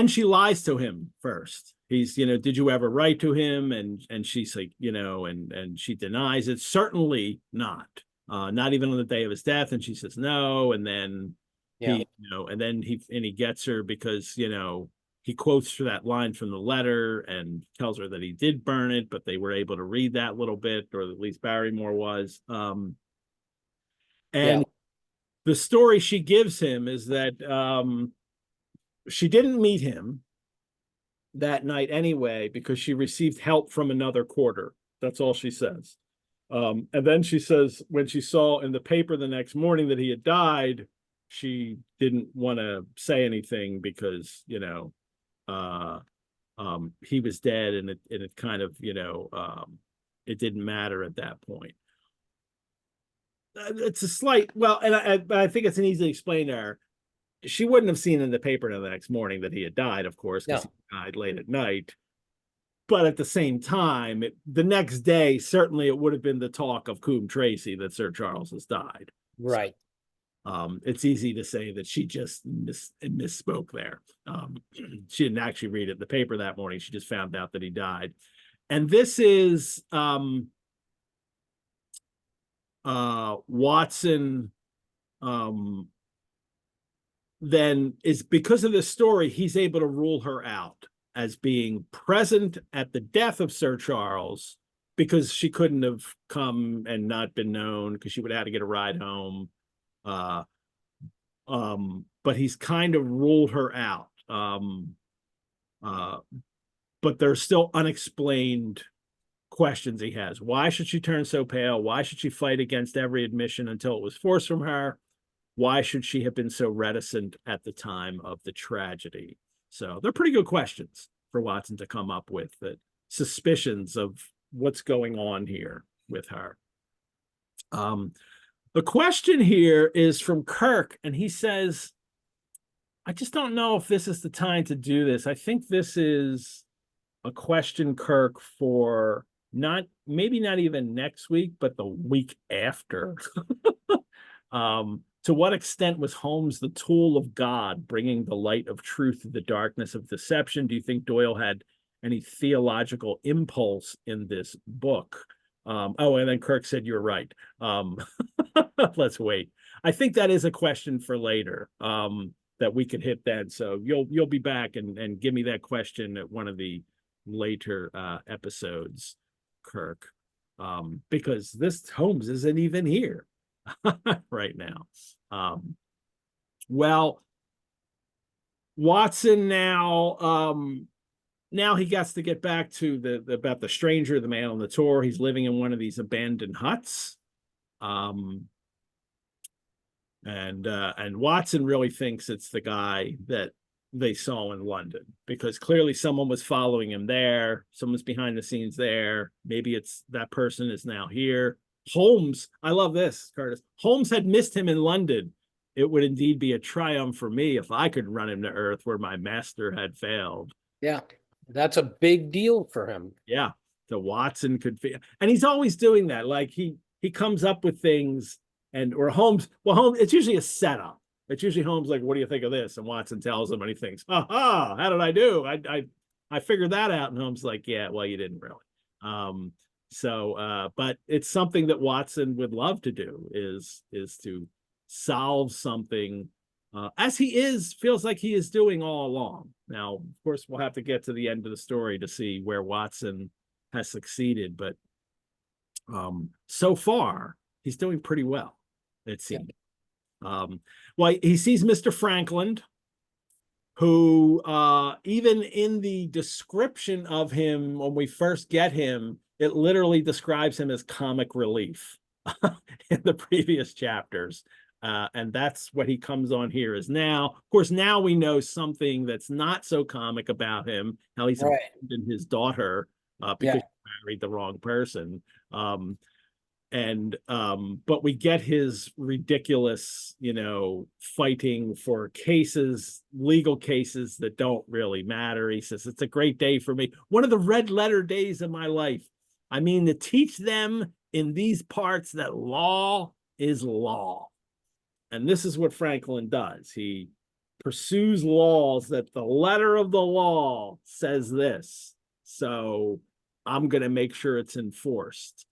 she lies to him first. He's, did you ever write to him? And she's like, and she denies it. Certainly not. Not even on the day of his death. And she says no. And then he gets her because, he quotes for that line from the letter and tells her that he did burn it, but they were able to read that little bit, or at least Barrymore was. The story she gives him is that she didn't meet him that night anyway because she received help from another quarter. That's all she says. And then she says when she saw in the paper the next morning that he had died, she didn't want to say anything because, he was dead, and it kind of, it didn't matter at that point. It's a slight, well, and I think it's an easily explained error. She wouldn't have seen in the paper the next morning that he had died, of course, because No, he died late at night. But at the same time, the next day, certainly it would have been the talk of Coombe Tracy that Sir Charles has died. So, right. it's easy to say that she just misspoke there. She didn't actually read it in the paper that morning. She just found out that he died. And this is Watson, then is, because of this story, he's able to rule her out as being present at the death of Sir Charles, because she couldn't have come and not been known, because she would have had to get a ride home. But he's kind of ruled her out. But there's still unexplained questions he has. Why should she turn so pale? Why should she fight against every admission until it was forced from her? Why should she have been so reticent at the time of the tragedy? So they're pretty good questions for Watson to come up with, that suspicions of what's going on here with her. The question here is from Kirk, and he says, I just don't know if this is the time to do this. I think this is a question, Kirk, for maybe not even next week, but the week after. To what extent was Holmes the tool of God, bringing the light of truth to the darkness of deception? Do you think Doyle had any theological impulse in this book? Oh, and then Kirk said, you're right. Let's wait. I think that is a question for later, that we could hit then. So you'll be back and give me that question at one of the later episodes, Kirk, because this Holmes isn't even here right now. Well, Watson now he gets to get back to about the stranger, the man on the tour. He's living in one of these abandoned huts. And Watson really thinks it's the guy that they saw in London, because clearly someone was following him there. Someone's behind the scenes there. Maybe it's that person is now here. Holmes, I love this, Curtis. Holmes had missed him in London. It would indeed be a triumph for me if I could run him to earth where my master had failed. Yeah, that's a big deal for him. Yeah, so Watson could feel, and he's always doing that. Like he comes up with things, or Holmes. Well, Holmes, it's usually a setup. It's usually Holmes like, "What do you think of this?" And Watson tells him, and he thinks, "Aha! How did I do? I figured that out." And Holmes like, "Yeah, well, you didn't really." But it's something that Watson would love to do, is to solve something, as he feels like he is doing all along. Now, of course, we'll have to get to the end of the story to see where Watson has succeeded, but so far he's doing pretty well, it seems. Well, he sees Mr. Frankland, who even in the description of him when we first get him, it literally describes him as comic relief in the previous chapters. And that's what he comes on here as now. Of course, now we know something that's not so comic about him, how he's abandoned his daughter because he married the wrong person. But we get his ridiculous, fighting for legal cases that don't really matter. He says, it's a great day for me. One of the red letter days of my life. I mean, to teach them in these parts that law is law. And this is what Franklin does. He pursues laws that the letter of the law says this. So I'm going to make sure it's enforced.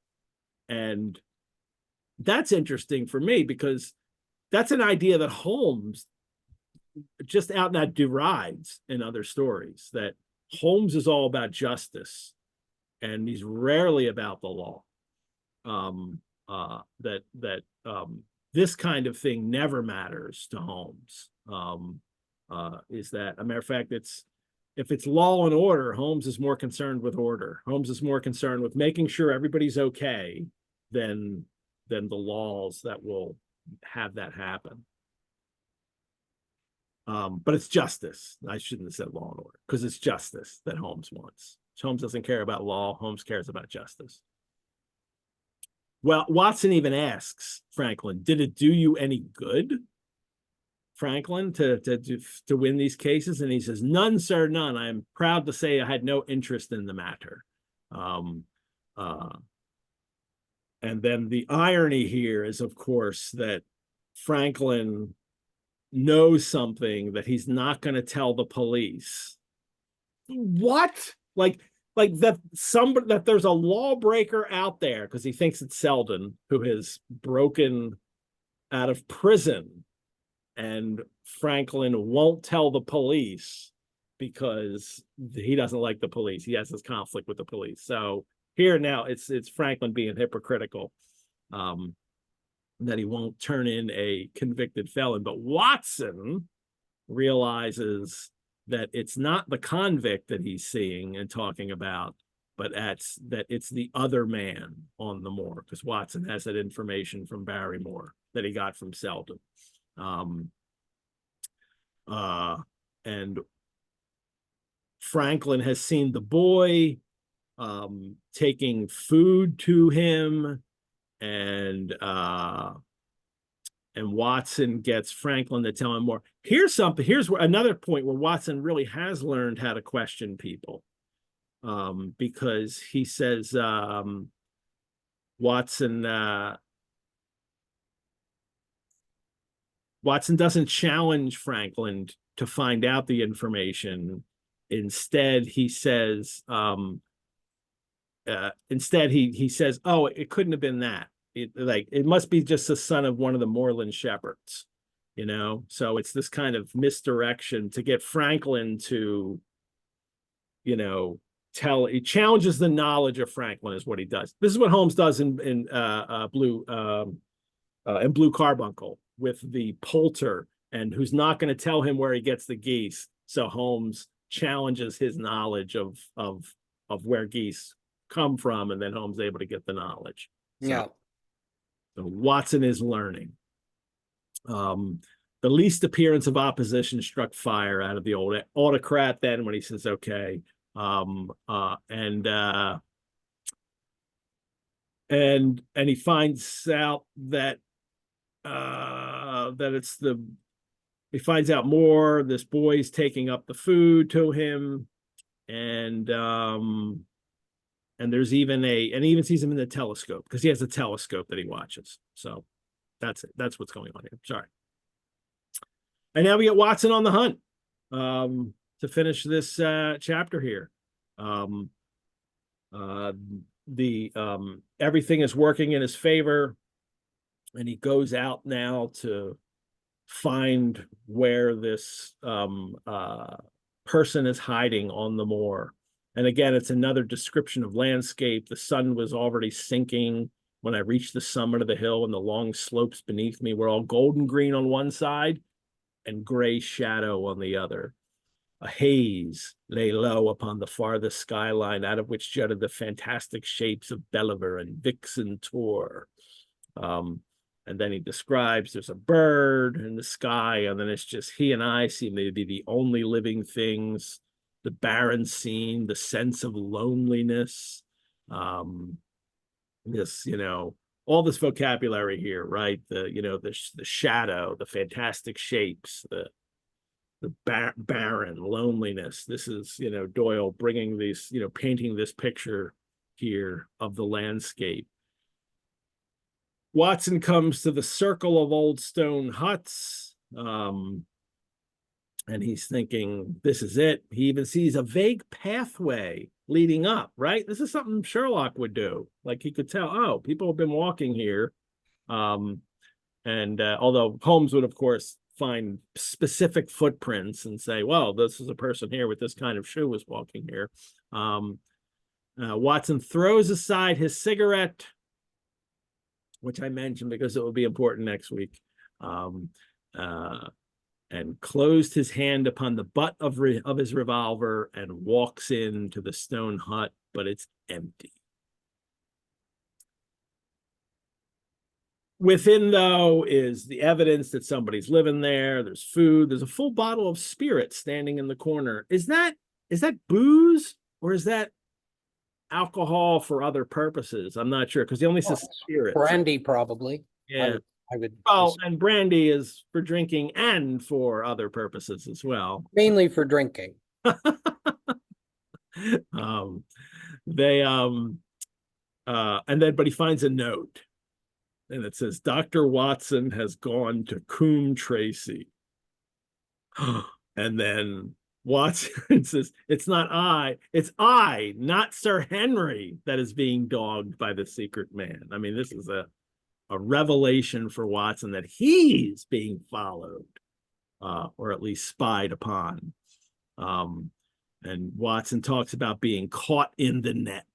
And that's interesting for me, because that's an idea that Holmes just out and out derides in other stories, that Holmes is all about justice and he's rarely about the law. This kind of thing never matters to Holmes. Is that, a matter of fact, if it's law and order, Holmes is more concerned with order. Holmes is more concerned with making sure everybody's okay than the laws that will have that happen. But it's justice. I shouldn't have said law and order, because it's justice that Holmes wants. Holmes doesn't care about law. Holmes cares about justice. Well, Watson even asks Franklin, did it do you any good, Franklin, to win these cases? And he says, none, sir, none. I am proud to say I had no interest in the matter. And then the irony here is, of course, that Franklin knows something that he's not going to tell the police. What? Like that there's a lawbreaker out there, because he thinks it's Selden, who has broken out of prison, and Franklin won't tell the police because he doesn't like the police. He has this conflict with the police. So here now it's Franklin being hypocritical, that he won't turn in a convicted felon. But Watson realizes that it's not the convict that he's seeing and talking about, but that it's the other man on the moor, because Watson has that information from Barrymore that he got from Selden. And Franklin has seen the boy taking food to him, and Watson gets Franklin to tell him more. Here's another point where Watson really has learned how to question people, because he says Watson doesn't challenge Franklin to find out the information. Instead, he says, he says, oh, it couldn't have been that. It must be just the son of one of the moorland shepherds, So it's this kind of misdirection to get Franklin to, he challenges the knowledge of Franklin is what he does. This is what Holmes does in Blue Carbuncle with the poulter, and who's not going to tell him where he gets the geese. So Holmes challenges his knowledge of where geese come from, and then Holmes is able to get the knowledge. So Watson is learning. The least appearance of opposition struck fire out of the old autocrat then, when he says, okay. And he finds out that he finds out more. This boy's taking up the food to him, and there's even he even sees him in the telescope, because he has a telescope that he watches. So that's it. That's what's going on here. Sorry. And now we get Watson on the hunt to finish this chapter here. Everything is working in his favor, and he goes out now to find where this person is hiding on the moor. And again, it's another description of landscape. The sun was already sinking when I reached the summit of the hill, and the long slopes beneath me were all golden green on one side and gray shadow on the other. A haze lay low upon the farthest skyline, out of which jutted the fantastic shapes of Belliver and Vixen Tor. And then he describes there's a bird in the sky, and then it's just he and I seem to be the only living things. The barren scene, the sense of loneliness, this, all this vocabulary here, right? The shadow, the fantastic shapes, the barren loneliness. This is, Doyle bringing these, painting this picture here of the landscape. Watson comes to the circle of old stone huts, and he's thinking, this is it. He even sees a vague pathway leading up, right? This is something Sherlock would do. Like, he could tell, oh, people have been walking here. Although Holmes would, of course, find specific footprints and say, well, this is a person here with this kind of shoe was walking here. Watson throws aside his cigarette, which I mentioned because it will be important next week, and closed his hand upon the butt of his revolver and walks into the stone hut, but it's empty. Within, though, is the evidence that somebody's living there. There's food. There's a full bottle of spirit standing in the corner. Is that booze, or is that alcohol for other purposes? I'm not sure, because he only says spirit. Brandy, probably. Yeah. I would Well, and brandy is for drinking and for other purposes as well. mainly for drinking. Um, they and then, but he finds a note, and it says, Dr. Watson has gone to Coombe Tracy. And then Watson says, it's I, not Sir Henry, that is being dogged by the secret man. I mean, this is a revelation for Watson that he's being followed, or at least spied upon. And Watson talks about being caught in the net.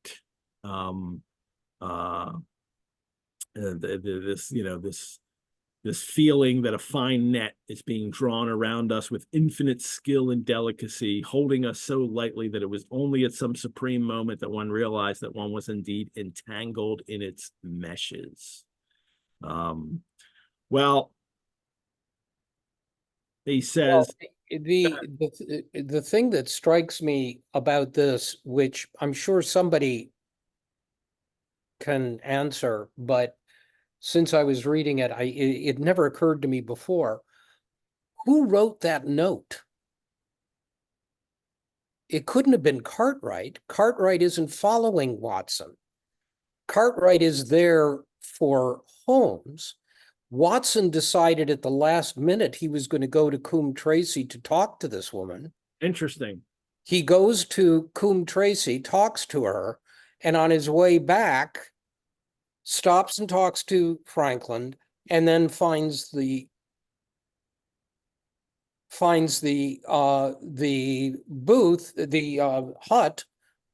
This feeling that a fine net is being drawn around us with infinite skill and delicacy, holding us so lightly that it was only at some supreme moment that one realized that one was indeed entangled in its meshes. Well, he says, the thing that strikes me about this, which I'm sure somebody can answer, but since I was reading it, it never occurred to me before. Who wrote that note? It couldn't have been Cartwright. Cartwright isn't following Watson. Cartwright is there for Holmes. Watson decided at the last minute he was going to go to Coombe Tracy to talk to this woman. Interesting. He goes to Coombe Tracy, talks to her, and on his way back, stops and talks to Franklin, and then finds the booth, the hut,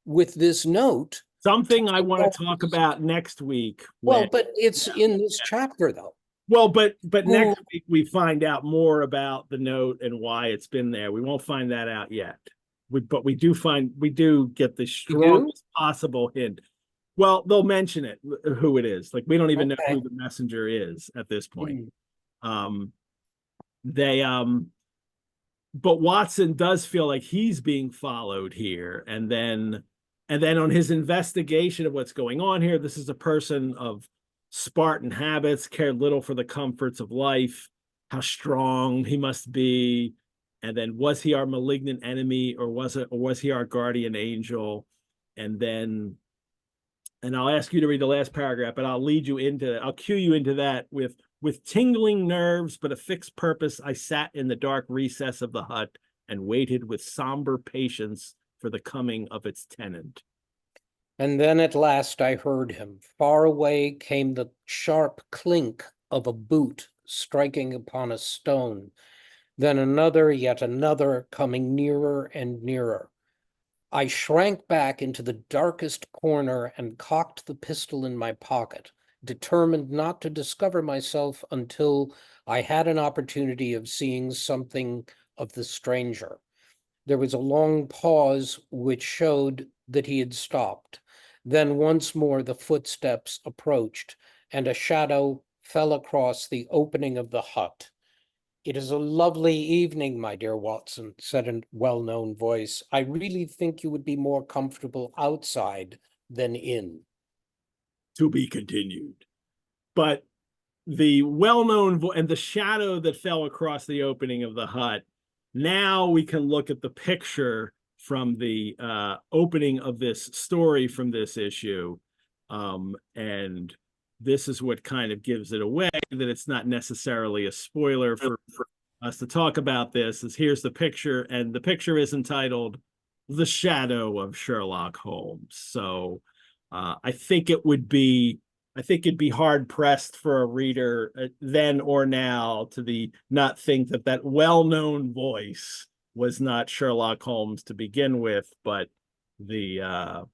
with this note. Something I want to talk about next week. Well, but it's in this chapter, though. Well, but next week we find out more about the note and why it's been there. We won't find that out yet. But we do get the strongest possible hint. Well, they'll mention it, who it is. Like, we don't even know who the messenger is at this point. But Watson does feel like he's being followed here. And then on his investigation of what's going on here, this is a person of Spartan habits, cared little for the comforts of life, how strong he must be. And then, was he our malignant enemy, or was he our guardian angel? And I'll ask you to read the last paragraph, but I'll cue you into that. With tingling nerves, but a fixed purpose, I sat in the dark recess of the hut and waited with somber patience for the coming of its tenant. And then at last I heard him. Far away came the sharp clink of a boot striking upon a stone. Then another, yet another, coming nearer and nearer. I shrank back into the darkest corner and cocked the pistol in my pocket, determined not to discover myself until I had an opportunity of seeing something of the stranger. There was a long pause which showed that he had stopped. Then once more the footsteps approached, and a shadow fell across the opening of the hut. It is a lovely evening, my dear Watson, said a well-known voice. I really think you would be more comfortable outside than in. To be continued. But the well-known and the shadow that fell across the opening of the hut, now we can look at the picture from the opening of this story from this issue. And this is what kind of gives it away, that it's not necessarily a spoiler for us to talk about this. Here's the picture, and the picture is entitled The Shadow of Sherlock Holmes. So I think it'd be hard pressed for a reader then or now to not think that well-known voice was not Sherlock Holmes to begin with, but the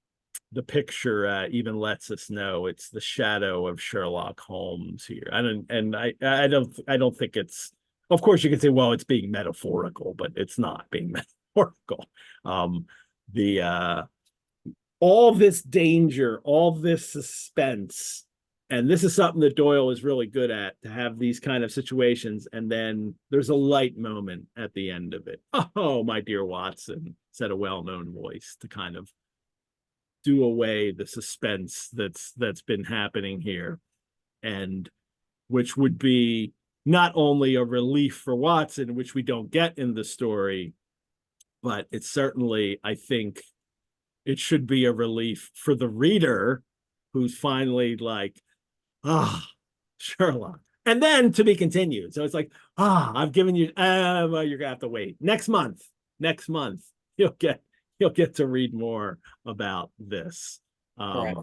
picture even lets us know it's the shadow of Sherlock Holmes here. I don't think it's, of course you can say, well, it's being metaphorical, but it's not being metaphorical. All this danger, all this suspense And this is something that Doyle is really good at, to have these kind of situations, and then there's a light moment at the end of it. Oh, my dear Watson, said a well-known voice, to kind of do away the suspense that's been happening here, and which would be not only a relief for Watson, which we don't get in the story, but it's certainly, I think, it should be a relief for the reader, who's finally like, ah, Sherlock. And then to be continued. So it's like, I've given you, well, you're gonna have to wait. Next month, you'll get to read more about this. Right.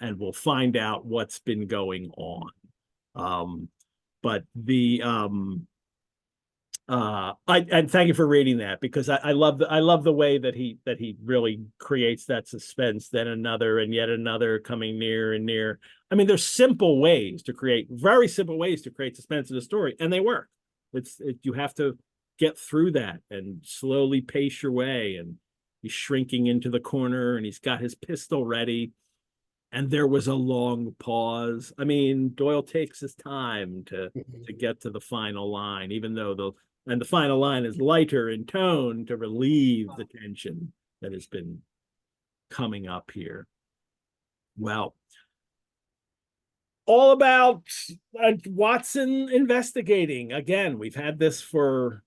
And we'll find out what's been going on. But the and thank you for reading that, because I love the way that he really creates that suspense, then another and yet another coming near and near. I mean, there's very simple ways to create suspense in a story, and they work. You have to get through that and slowly pace your way, and he's shrinking into the corner and he's got his pistol ready. And there was a long pause. I mean, Doyle takes his time to get to the final line, even though the final line is lighter in tone to relieve the tension that has been coming up here. Well, all about Watson investigating. Again, we've had this for,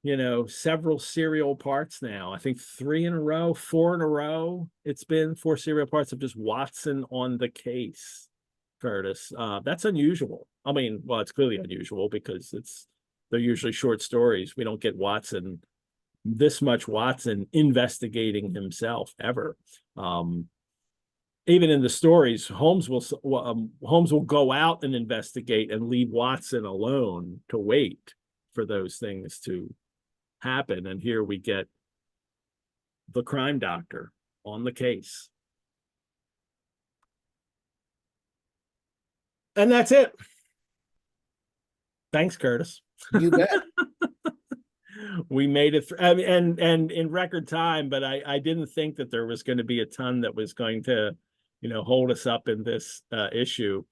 several serial parts now. I think 4 in a row. It's been 4 serial parts of just Watson on the case, Curtis. That's unusual. I mean, well, it's clearly unusual because they're usually short stories. We don't get this much Watson investigating himself ever. Even in the stories, Holmes will go out and investigate and leave Watson alone to wait for those things to happen. And here we get the crime doctor on the case. And that's it. Thanks, Curtis. You bet. We made it through, and in record time, but I didn't think that there was going to be a ton that was going to hold us up in this issue.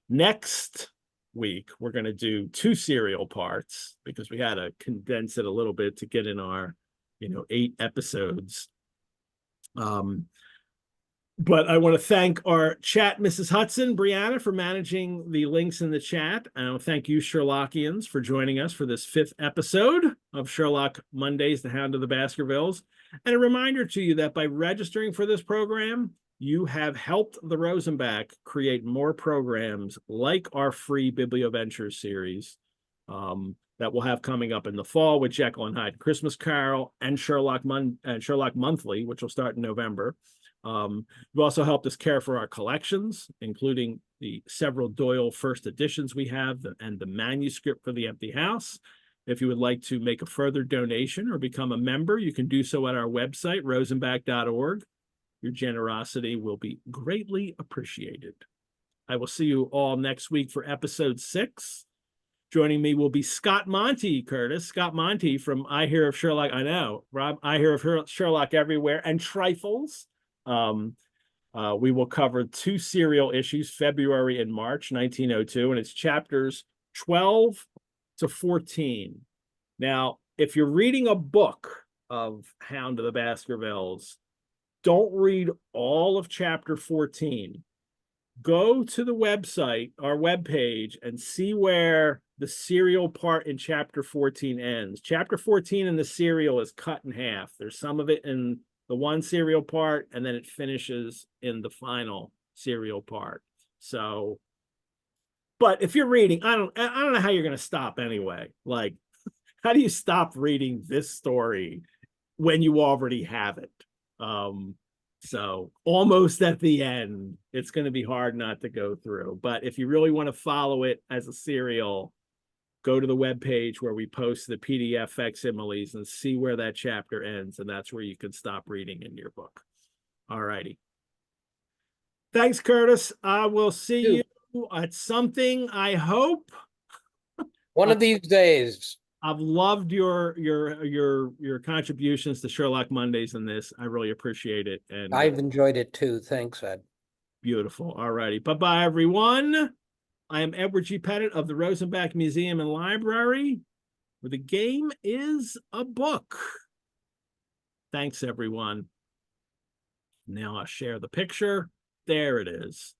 Next week, we're going to do 2 serial parts, because we had to condense it a little bit to get in our 8 episodes. But I want to thank our chat, Mrs. Hudson, Brianna, for managing the links in the chat. And I want to thank you, Sherlockians, for joining us for this 5th episode of Sherlock Mondays, The Hound of the Baskervilles. And a reminder to you that by registering for this program, you have helped the Rosenbach create more programs like our free Biblioventure series that we'll have coming up in the fall with Jekyll and Hyde Christmas Carol and Sherlock Monthly, which will start in November. You've also helped us care for our collections, including the several Doyle first editions we have and the manuscript for The Empty House. If you would like to make a further donation or become a member, you can do so at our website, rosenbach.org. Your generosity will be greatly appreciated. I will see you all next week for episode 6. Joining me will be Scott Monty, Curtis. Scott Monty from I Hear of Sherlock. I know, Rob, I Hear of Sherlock Everywhere and Trifles. We will cover 2 serial issues, February and March 1902, and it's chapters 12 to 14. Now, if you're reading a book of Hound of the Baskervilles, don't read all of chapter 14. Go to the website, our webpage, and see where the serial part in chapter 14 ends. Chapter 14 in the serial is cut in half. There's some of it in the one serial part, and then it finishes in the final serial part. So, but if you're reading, I don't know how you're going to stop anyway. Like, how do you stop reading this story when you already have it? So almost at the end, it's going to be hard not to go through. But if you really want to follow it as a serial, go to the webpage where we post the PDF facsimiles and see where that chapter ends. And that's where you can stop reading in your book. All righty. Thanks, Curtis. I will see you at something, I hope. One of these days. I've loved your contributions to Sherlock Mondays in this. I really appreciate it. And I've enjoyed it too. Thanks, Ed. Beautiful. All righty. Bye-bye, everyone. I am Edward G. Pettit of the Rosenbach Museum and Library, where the game is a book. Thanks, everyone. Now I'll share the picture. There it is.